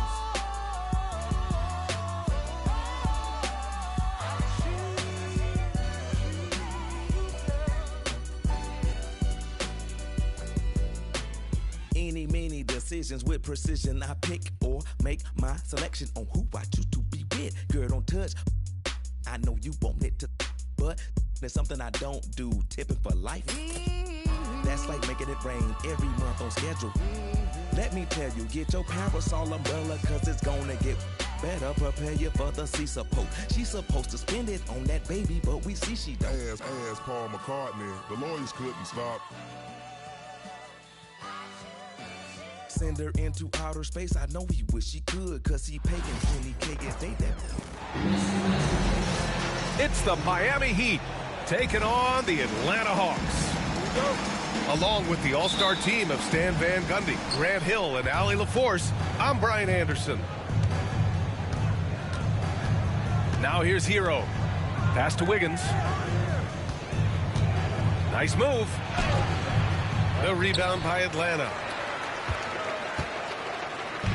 Many decisions with precision. I pick or make my selection on who I choose to be with. Girl, don't touch. I know you want it to, but there's something I don't do. Tipping for life. That's like making it rain every month on schedule. Let me tell you, get your parasol umbrella, cause it's gonna get better. Prepare you for the sea support. She's supposed to spend it on that baby, but we see she don't. As Paul McCartney, the lawyers couldn't stop Send her into outer space. I know he wish he could, cause he paying $20K a day that. It's the Miami Heat taking on the Atlanta Hawks. Along with the all-star team of Stan Van Gundy, Grant Hill, and Allie LaForce, I'm Brian Anderson. Now here's Hero. Pass to Wiggins. Nice move. The rebound by Atlanta.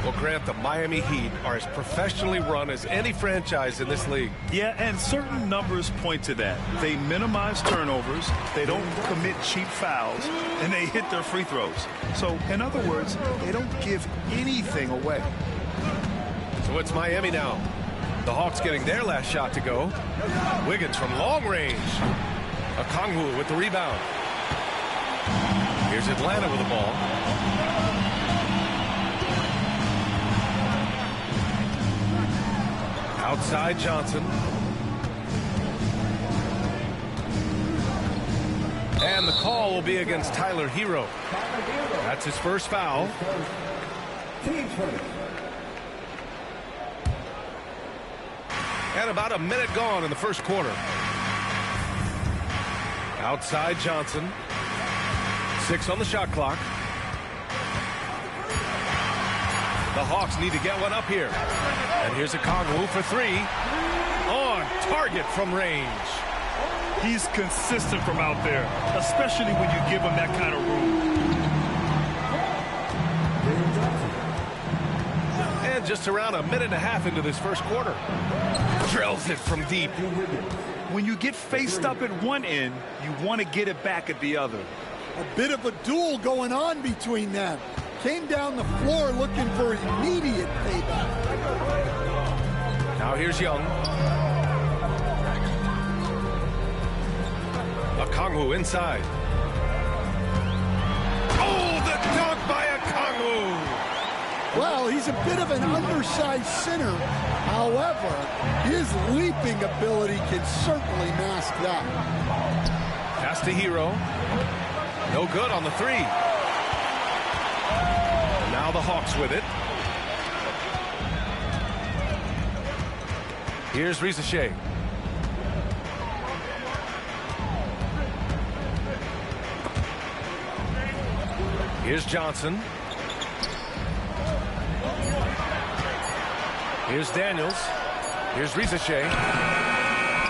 Well, Grant, the Miami Heat are as professionally run as any franchise in this league. Yeah, and certain numbers point to that. They minimize turnovers, they don't commit cheap fouls, and they hit their free throws. So, in other words, they don't give anything away. So it's Miami now. The Hawks getting their last shot to go. Wiggins from long range. Okongwu with the rebound. Here's Atlanta with the ball. Outside Johnson. And the call will be against Tyler Hero. That's his first foul. And about a minute gone in the first quarter. Outside Johnson. 6 on the shot clock. The Hawks need to get one up here. And here's Okongwu for 3. On target from range. He's consistent from out there, especially when you give him that kind of room. And just around a minute and a half into this first quarter. Drills it from deep. When you get faced up at one end, you want to get it back at the other. A bit of a duel going on between them. Came down the floor looking for immediate payback. Now here's Young. Okongwu inside. Oh, the dunk by Okongwu! Well, he's a bit of an undersized center. However, his leaping ability can certainly mask that. Pass to Hero. No good on the 3. Now the Hawks with it. Here's Risache. Here's Johnson. Here's Daniels. Here's Risache.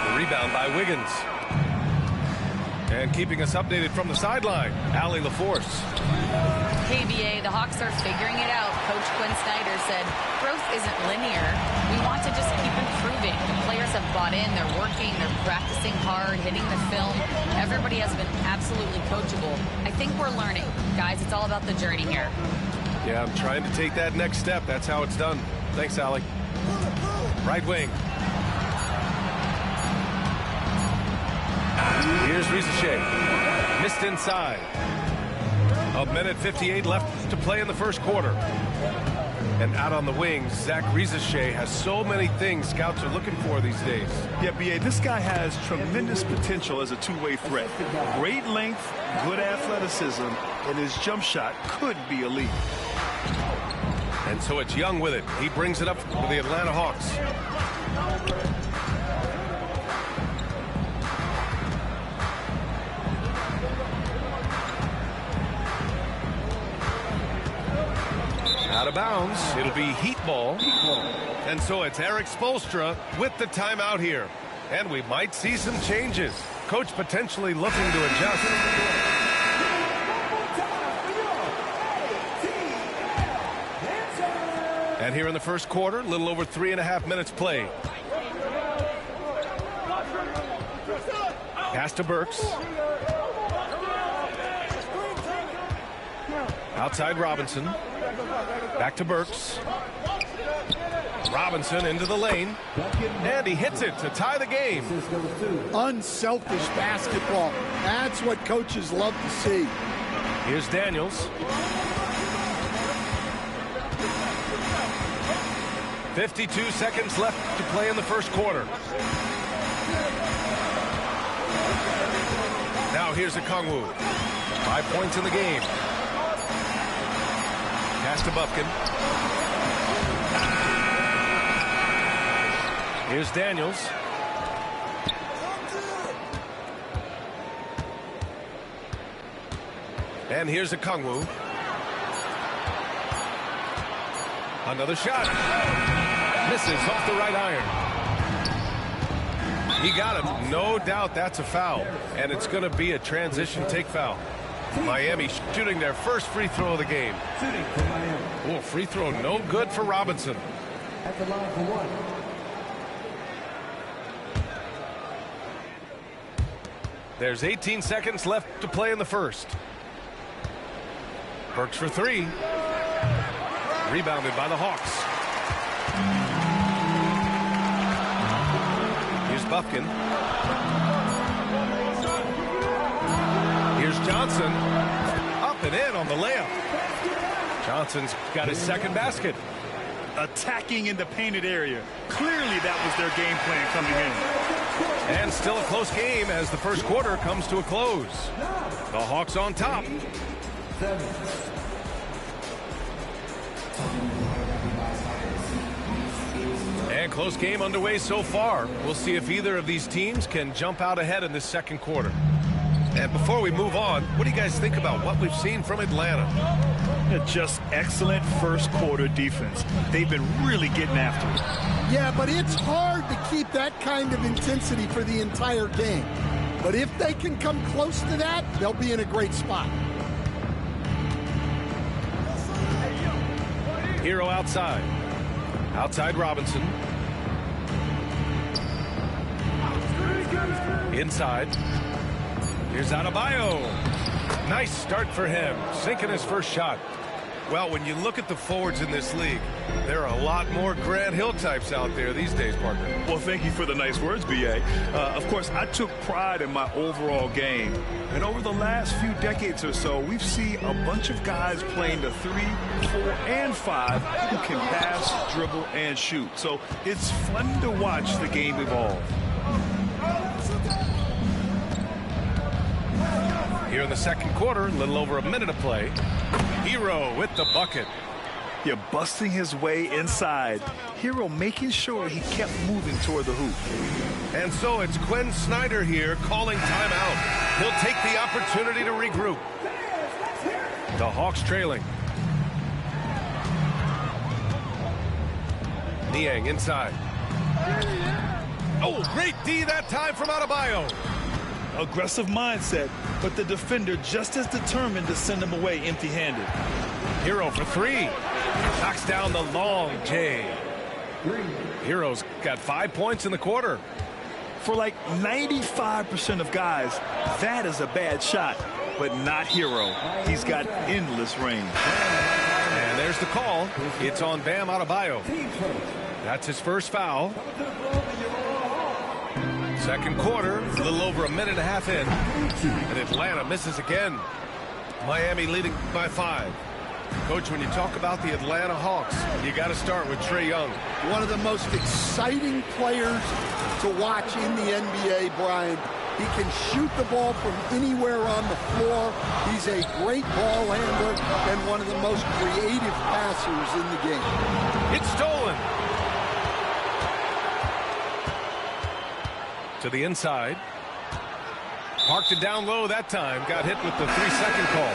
The rebound by Wiggins. And keeping us updated from the sideline, Allie LaForce. KBA, the Hawks are figuring it out. Coach Quinn Snyder said, growth isn't linear. We want to just keep improving. The players have bought in, they're working, they're practicing hard, hitting the film. Everybody has been absolutely coachable. I think we're learning. Guys, it's all about the journey here. Yeah, I'm trying to take that next step. That's how it's done. Thanks, Allie. Right wing. Here's Risache. Missed inside. A minute 58 left to play in the first quarter. And out on the wings, Zach Risache has so many things scouts are looking for these days. Yeah, B.A., this guy has tremendous potential as a two-way threat. Great length, good athleticism, and his jump shot could be elite. And so it's Young with it. He brings it up for the Atlanta Hawks. Out of bounds. It'll be Heat ball. And so it's Eric Spoelstra with the timeout here. And we might see some changes. Coach potentially looking to adjust. And here in the first quarter, a little over 3.5 minutes played. Pass to Burks. Outside Robinson. Back to Burks. Robinson into the lane. And he hits it to tie the game. Unselfish basketball. That's what coaches love to see. Here's Daniels. 52 seconds left to play in the first quarter. Now here's Okongwu. 5 points in the game. Pass to Bufkin. Here's Daniels. And here's a Kongwu. Another shot. Misses off the right iron. He got him. No doubt that's a foul. And it's going to be a transition take foul. Miami shooting their first free throw of the game. Oh, free throw no good for Robinson. At the line for one. There's 18 seconds left to play in the first. Burks for three. Rebounded by the Hawks. Here's Bufkin. Here's Johnson. Up and in on the layup. Johnson's got his second basket. Attacking in the painted area. Clearly that was their game plan coming in. And still a close game as the first quarter comes to a close. The Hawks on top. And close game underway so far. We'll see if either of these teams can jump out ahead in this second quarter. And before we move on, what do you guys think about what we've seen from Atlanta? Just excellent first quarter defense. They've been really getting after it. Yeah, but it's hard to keep that kind of intensity for the entire game. But if they can come close to that, they'll be in a great spot. Hero outside. Outside Robinson. Inside. Here's Adebayo. Nice start for him. Sinking his first shot. Well, when you look at the forwards in this league, there are a lot more Grant Hill types out there these days, partner. Well, thank you for the nice words, B.A. Of course, I took pride in my overall game. And over the last few decades or so, we've seen a bunch of guys playing the 3, 4, and 5 who can pass, dribble, and shoot. So it's fun to watch the game evolve. Here in the second quarter, a little over a minute of play. Hero with the bucket. Yeah, busting his way inside. Hero making sure he kept moving toward the hoop. And so it's Quinn Snyder here calling timeout. He'll take the opportunity to regroup. The Hawks trailing. Niang inside. Oh, great D that time from Adebayo. Aggressive mindset, but the defender just as determined to send him away empty-handed. Hero for three. Knocks down the long J. Hero's got 5 points in the quarter. For like 95% of guys, that is a bad shot, but not Hero. He's got endless range. And there's the call. It's on Bam Adebayo. That's his first foul. Second quarter, a little over a minute and a half in. And Atlanta misses again. Miami leading by 5. Coach, when you talk about the Atlanta Hawks, you got to start with Trae Young. One of the most exciting players to watch in the NBA, Brian. He can shoot the ball from anywhere on the floor. He's a great ball handler and one of the most creative passers in the game. It's stolen. To the inside. Parked it down low that time. Got hit with the 3-second call.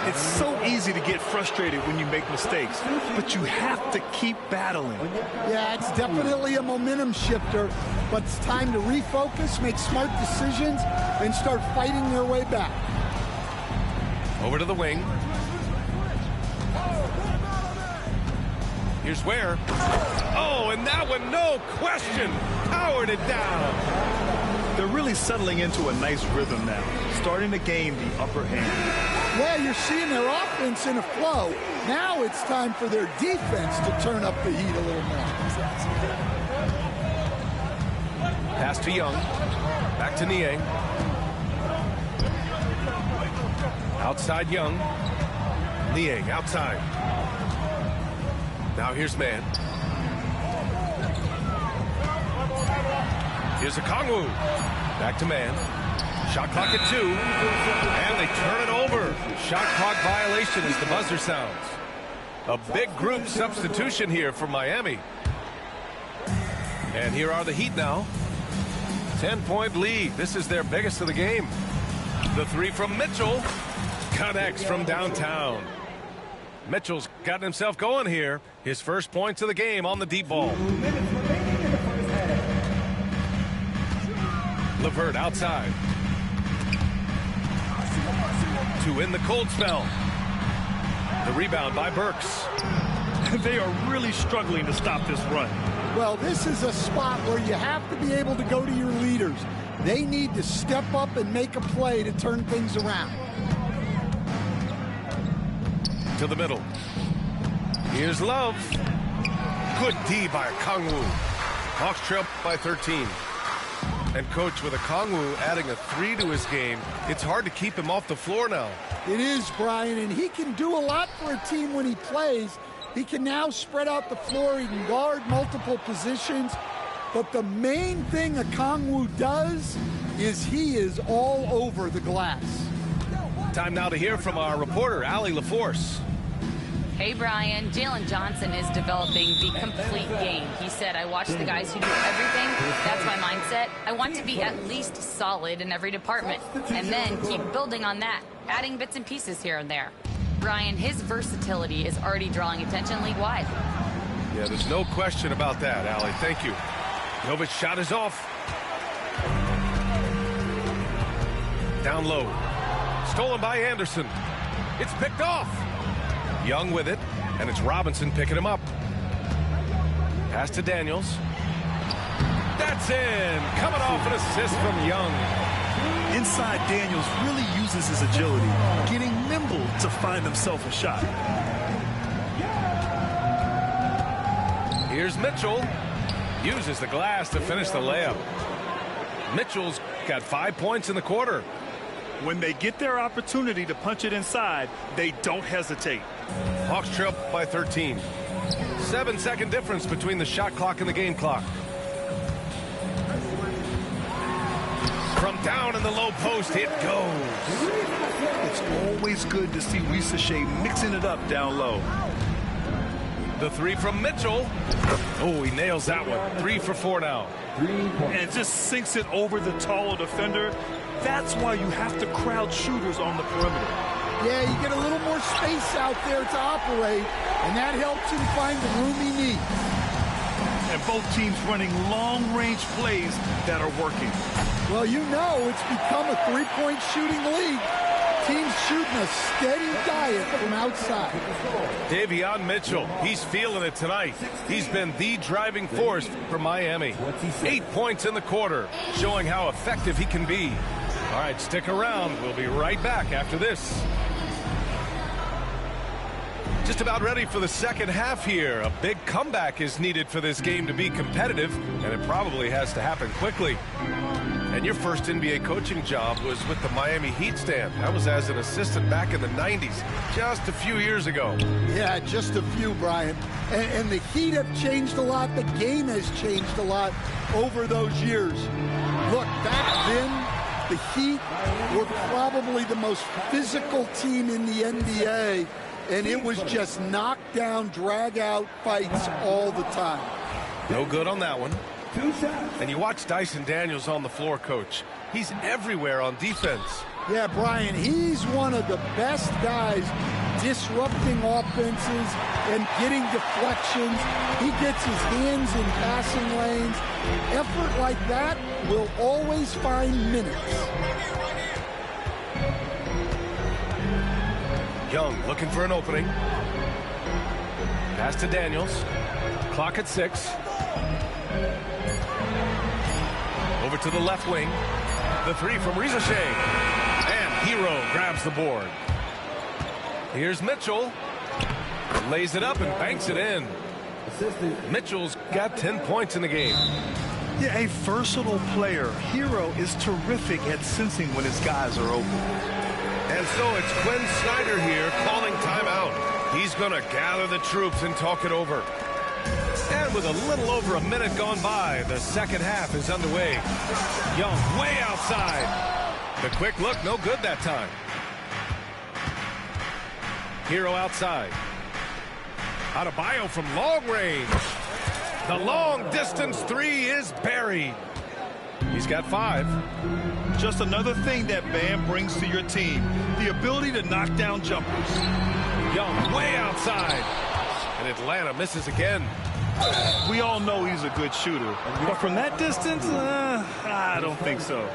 It's so easy to get frustrated when you make mistakes, but you have to keep battling. Yeah, it's definitely a momentum shifter, but it's time to refocus, make smart decisions, and start fighting their way back. Over to the wing. Here's Ware. Oh, and that one, no question, powered it down. They're really settling into a nice rhythm now, starting to gain the upper hand. Well, you're seeing their offense in a flow. Now it's time for their defense to turn up the heat a little more. Pass to Young. Back to Niang. Outside Young. Niang outside. Now here's Man. Here's a Kongwu. Back to Man. Shot clock at 2. And they turn it over. Shot clock violation as the buzzer sounds. A big group substitution here for Miami. And here are the Heat now. 10-point lead. This is their biggest of the game. The three from Mitchell. Connects from downtown. Mitchell's gotten himself going here. His first points of the game on the deep ball. LeVert outside. To in the cold spell. The rebound by Burks. They are really struggling to stop this run. Well, this is a spot where you have to be able to go to your leaders. They need to step up and make a play to turn things around. To the middle. Here's Love. Good D by Kongwu. Hawks trail by 13. And coach, with a Kongwu adding a 3 to his game, it's hard to keep him off the floor now. It is, Brian, and he can do a lot for a team when he plays. He can now spread out the floor. He can guard multiple positions. But the main thing a Kongwu does is he is all over the glass. Time now to hear from our reporter, Allie LaForce. Hey, Brian. Jalen Johnson is developing the complete game. He said, I watch the guys who do everything. That's my mindset. I want to be at least solid in every department and then keep building on that, adding bits and pieces here and there. Brian, his versatility is already drawing attention league-wide. Yeah, there's no question about that, Allie. Thank you. Novic's shot is off. Down low. Stolen by Anderson. It's picked off. Young with it, and it's Robinson picking him up. Pass to Daniels. That's in. Coming off an assist from Young. Inside, Daniels really uses his agility, getting nimble to find himself a shot. Here's Mitchell. Uses the glass to finish the layup. Mitchell's got 5 points in the quarter. When they get their opportunity to punch it inside, they don't hesitate. Hawks trail by 13. 7-second difference between the shot clock and the game clock. From down in the low post, it goes. It's always good to see Risacher mixing it up down low. The three from Mitchell. Oh, he nails that one. 3 for 4 now. And just sinks it over the taller defender. That's why you have to crowd shooters on the perimeter. Yeah, you get a little more space out there to operate, and that helps him find the room he needs. And both teams running long-range plays that are working. Well, you know it's become a three-point shooting league. Teams shooting a steady diet from outside. Davion Mitchell, he's feeling it tonight. He's been the driving force for Miami. 8 points in the quarter, showing how effective he can be. All right, stick around. We'll be right back after this. Just about ready for the second half here. A big comeback is needed for this game to be competitive, and it probably has to happen quickly. And your first NBA coaching job was with the Miami Heat stand. That was as an assistant back in the 90s, just a few years ago. Yeah, just a few, Brian. And the Heat have changed a lot. The game has changed a lot over those years. Look, back then, the Heat were probably the most physical team in the NBA, and it was just knockdown, drag-out fights all the time. No good on that one. And you watch Dyson Daniels on the floor, Coach. He's everywhere on defense. Yeah, Brian, he's one of the best guys disrupting offenses and getting deflections. He gets his hands in passing lanes. Effort like that will always find minutes. Young looking for an opening. Pass to Daniels. Clock at 6. Over to the left wing. The three from Risacher. And Hero grabs the board. Here's Mitchell. Lays it up and banks it in. Mitchell's got 10 points in the game. Yeah, a versatile player. Hero is terrific at sensing when his guys are open. And so it's Quinn Snyder here calling timeout. He's going to gather the troops and talk it over. And with a little over a minute gone by, the second half is underway. Young way outside. The quick look, no good that time. Hero outside. Adebayo from long range. The long distance three is buried. He's got 5. Just another thing that Bam brings to your team, the ability to knock down jumpers. Young way outside. And Atlanta misses again. We all know he's a good shooter, but from that distance, I don't think so.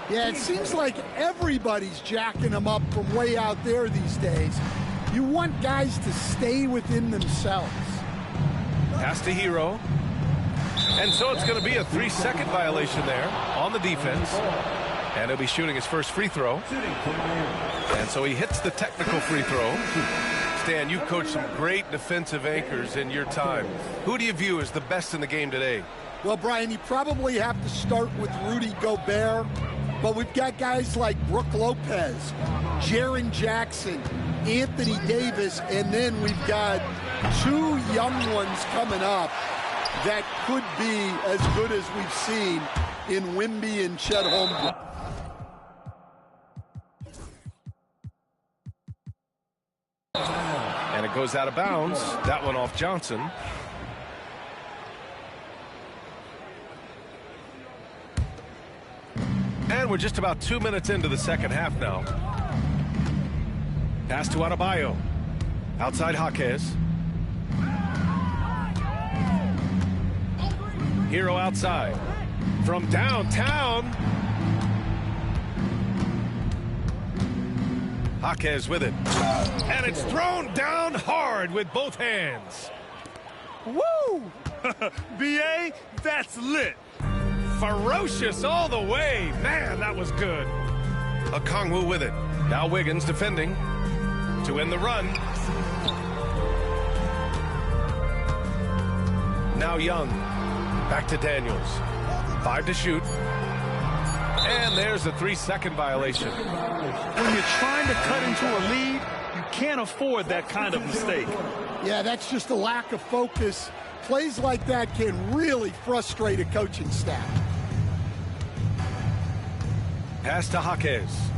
Yeah, it seems like everybody's jacking him up from way out there these days. You want guys to stay within themselves. Pass to Hero. And so it's going to be a 3-second violation there on the defense. And he'll be shooting his first free throw. And so he hits the technical free throw. Stan, you coached some great defensive anchors in your time. Who do you view as the best in the game today? Well, Brian, you probably have to start with Rudy Gobert, but we've got guys like Brook Lopez, Jaren Jackson, Anthony Davis, and then we've got 2 young ones coming up that could be as good as we've seen in Wimby and Chet Holmgren. And it goes out of bounds. That one off Johnson. And we're just about 2 minutes into the second half now. Pass to Adebayo. Outside Jaquez. Hero outside. From downtown. Jaquez with it. And it's thrown down hard with both hands. Woo! B.A., that's lit. Ferocious all the way. Man, that was good. Okongwu with it. Now Wiggins defending to end the run. Now Young. Back to Daniels. 5 to shoot. And there's a 3-second violation. When you're trying to cut into a lead, you can't afford that kind of mistake. Yeah, that's just a lack of focus. Plays like that can really frustrate a coaching staff. Pass to Jaquez.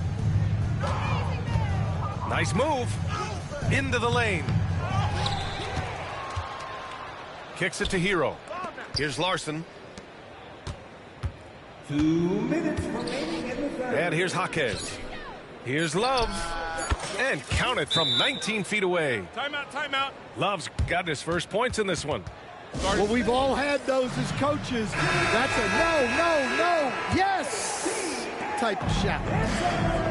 Nice move. Into the lane. Kicks it to Hero. Here's Larson. 2 minutes remaining in the third. And here's Jaquez. Here's Love. And counted from 19 feet away. Timeout, timeout. Love's got his first points in this one. Well, we've all had those as coaches. That's a no, yes type of shot.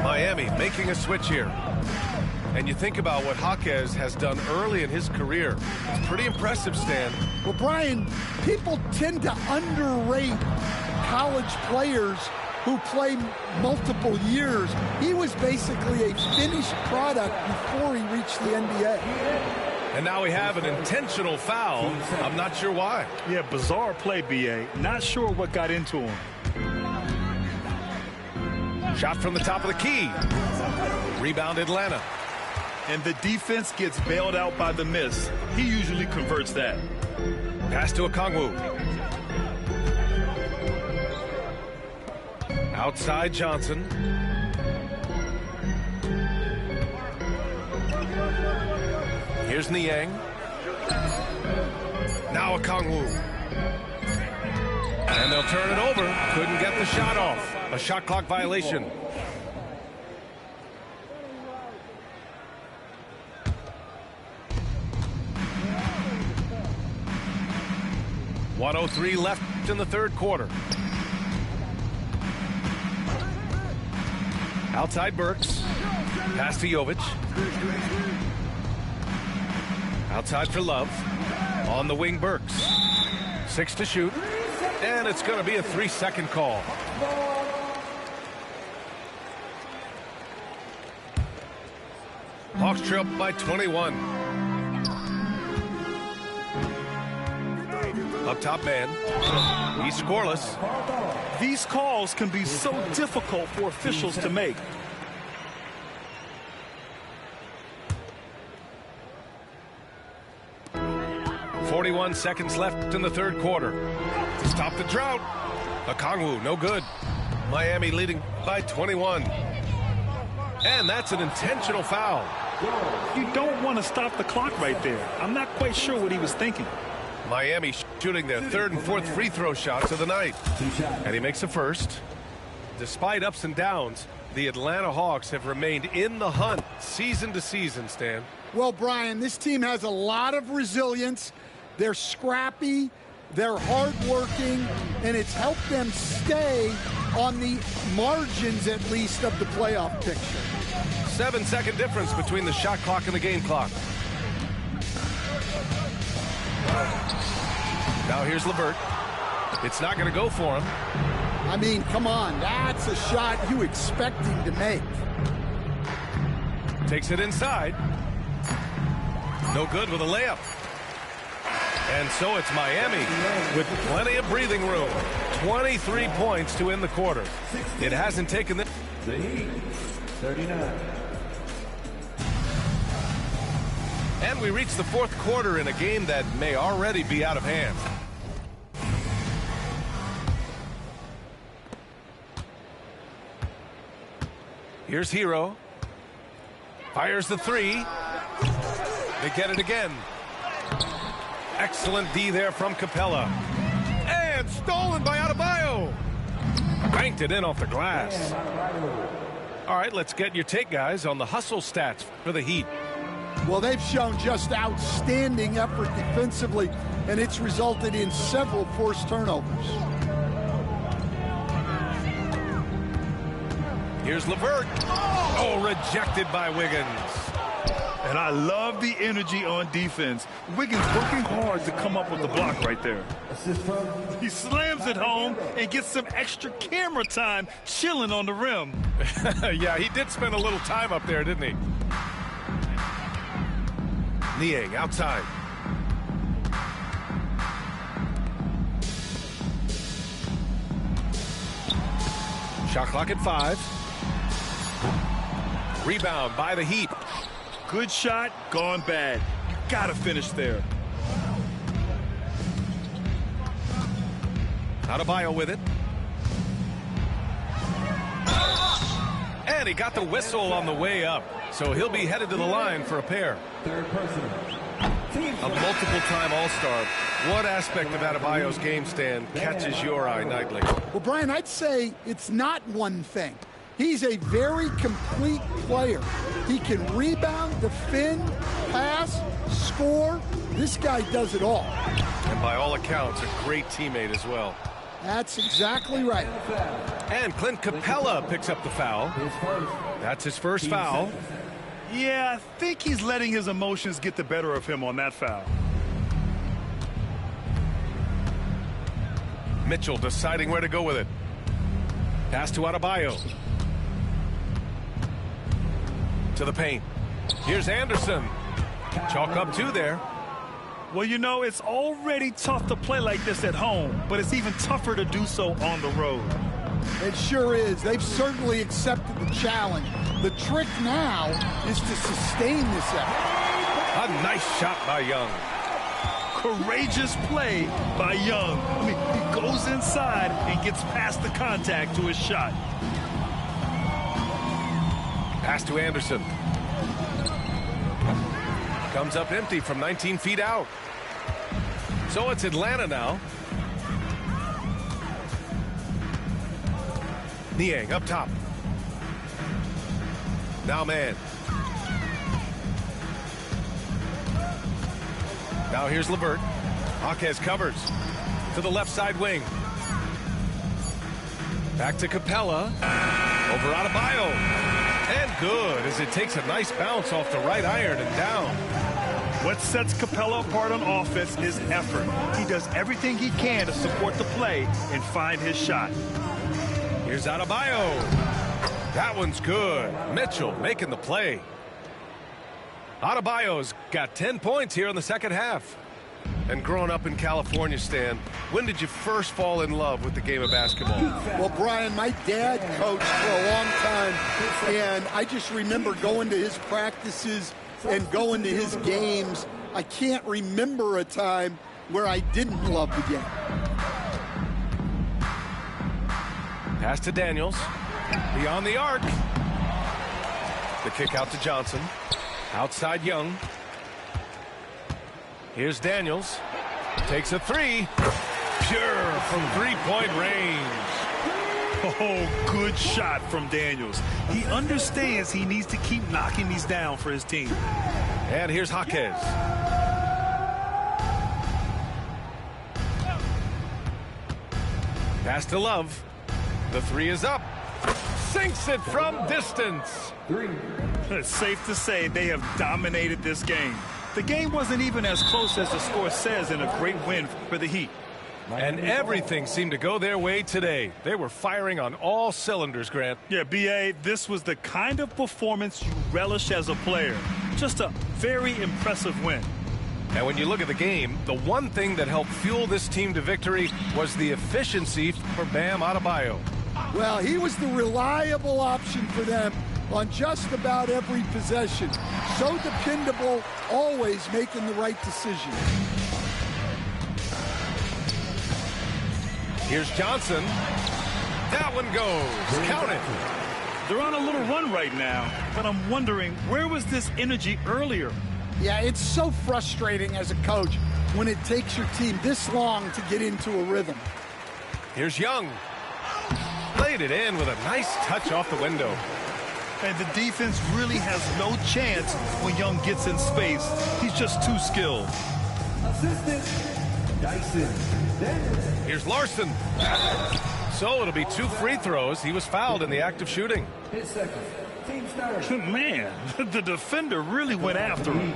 Miami making a switch here. And you think about what Jaquez has done early in his career. It's pretty impressive, Stan. Well, Brian, people tend to underrate college players who play multiple years. He was basically a finished product before he reached the NBA. And now we have an intentional foul. I'm not sure why. Yeah, bizarre play, B.A. Not sure what got into him. Shot from the top of the key. Rebound Atlanta. And the defense gets bailed out by the miss. He usually converts that. Pass to Okongwu. Outside Johnson. Here's Niang. Now Okongwu. And they'll turn it over. Couldn't get the shot off. A shot clock violation. .103 left in the third quarter. Outside Burks. Pass to Jovic. Outside for Love. On the wing Burks. 6 to shoot. And it's going to be a 3-second call. Hawks trail by 21. Up top man. He's scoreless. These calls can be so difficult for officials to make. .41 seconds left in the third quarter. To stop the drought. Okongwu, no good. Miami leading by 21. And that's an intentional foul. You don't want to stop the clock right there. I'm not quite sure what he was thinking. Miami shooting their third and fourth free throw shots of the night. And he makes a first. Despite ups and downs, the Atlanta Hawks have remained in the hunt season to season, Stan. Well, Brian, this team has a lot of resilience. They're scrappy, they're hardworking, and it's helped them stay on the margins, at least, of the playoff picture. 7-second difference between the shot clock and the game clock. Now here's LeVert. It's not going to go for him. I mean, come on, that's a shot you expect him to make. Takes it inside. No good with a layup. And so it's Miami with plenty of breathing room. 23 points to end the quarter. It hasn't taken the Heat, 39. And we reach the fourth quarter in a game that may already be out of hand. Here's Hero. Fires the three. They get it again. Excellent D there from Capella. And stolen by Adebayo. Banked it in off the glass. All right, let's get your take, guys, on the hustle stats for the Heat. Well, they've shown just outstanding effort defensively, and it's resulted in several forced turnovers. Here's LeVert. Oh, rejected by Wiggins. And I love the energy on defense. Wiggins working hard to come up with the block right there. He slams it home and gets some extra camera time chilling on the rim. Yeah, he did spend a little time up there, didn't he? Niang outside. Shot clock at 5. Rebound by the Heat. Good shot, gone bad. You gotta finish there. Adebayo with it. And he got the whistle on the way up. So he'll be headed to the line for a pair. Third person. A multiple-time All-Star. What aspect of Adebayo's game, Stan, catches your eye nightly? Well, Brian, I'd say it's not one thing. He's a very complete player. He can rebound, defend, pass, score. This guy does it all. And by all accounts, a great teammate as well. That's exactly right. And Clint Capella picks up the foul. That's his first foul. Yeah, I think he's letting his emotions get the better of him on that foul. Mitchell deciding where to go with it. Pass to Adebayo. To the paint. Here's Anderson. Chalk up 2 there. Well, you know, it's already tough to play like this at home, but it's even tougher to do so on the road. It sure is. They've certainly accepted the challenge. The trick now is to sustain this effort. A nice shot by Young. Courageous play by Young. I mean, he goes inside and gets past the contact to his shot. Pass to Anderson. Comes up empty from 19 feet out. So it's Atlanta now. Niang up top. Now man. Now here's LeVert. Jaquez covers. To the left side wing. Back to Capella. Over Adebayo. And good as it takes a nice bounce off the right iron and down. What sets Capella apart on offense is effort. He does everything he can to support the play and find his shot. Here's Adebayo. That one's good. Mitchell making the play. Adebayo's got 10 points here in the second half. And growing up in California, Stan, when did you first fall in love with the game of basketball? Well, Brian, my dad coached for a long time, and I just remember going to his practices and going to his games. I can't remember a time where I didn't love the game. Pass to Daniels. Beyond the arc. The kick out to Johnson. Outside Young. Here's Daniels. Takes a three. Pure from three-point range. Oh, good shot from Daniels. He understands he needs to keep knocking these down for his team. And here's Jaquez. Pass to Love. The three is up. Sinks it from distance. It's safe to say they have dominated this game. The game wasn't even as close as the score says in a great win for the Heat. And everything seemed to go their way today. They were firing on all cylinders, Grant. Yeah, B.A., this was the kind of performance you relish as a player. Just a very impressive win. And when you look at the game, the one thing that helped fuel this team to victory was the efficiency for Bam Adebayo. Well, he was the reliable option for them on just about every possession. So dependable, always making the right decision. Here's Johnson. That one goes. Count it. They're on a little run right now, but I'm wondering, where was this energy earlier? Yeah, it's so frustrating as a coach when it takes your team this long to get into a rhythm. Here's Young. Played it in with a nice touch off the window. And the defense really has no chance when Young gets in space. He's just too skilled. Assistant, Dyson. Here's Larson. So it'll be 2 free throws. He was fouled in the act of shooting. His second. Team Snyder. Man, the defender really went after him.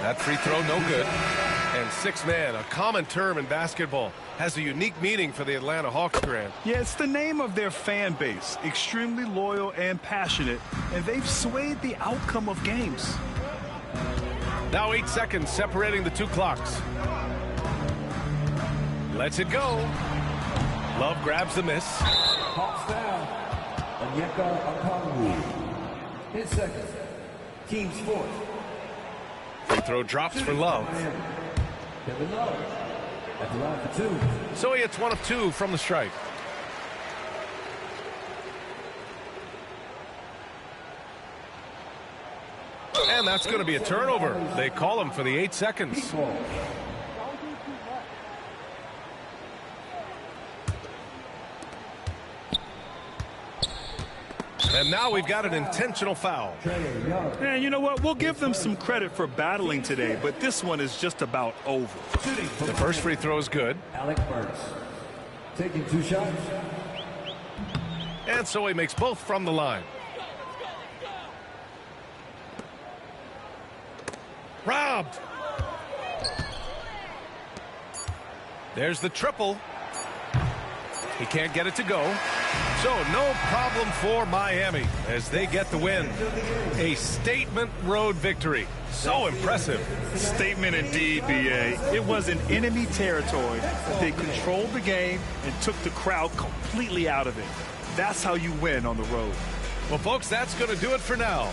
That free throw, no good. And 6-man, a common term in basketball, has a unique meaning for the Atlanta Hawks, Grant. Yeah, it's the name of their fan base. Extremely loyal and passionate, and they've swayed the outcome of games. Now 8 seconds separating the 2 clocks. Lets it go. Love grabs the miss. Hawks down. Onyeka Okongwu. His second. Team's fourth. Free throw drops for Love. Kevin Love at the line for 2. So he hits 1 of 2 from the strike. And that's going to be a turnover. They call him for the 8 seconds. And now we've got an intentional foul. And you know what? We'll give them some credit for battling today, but this one is just about over. The first free throw is good. Alec Burks taking 2 shots. And so he makes both from the line. Robbed. There's the triple. He can't get it to go. So no problem for Miami as they get the win. A statement road victory. So impressive. Statement indeed, B.A. It was in enemy territory. They controlled the game and took the crowd completely out of it. That's how you win on the road. Well, folks, that's going to do it for now.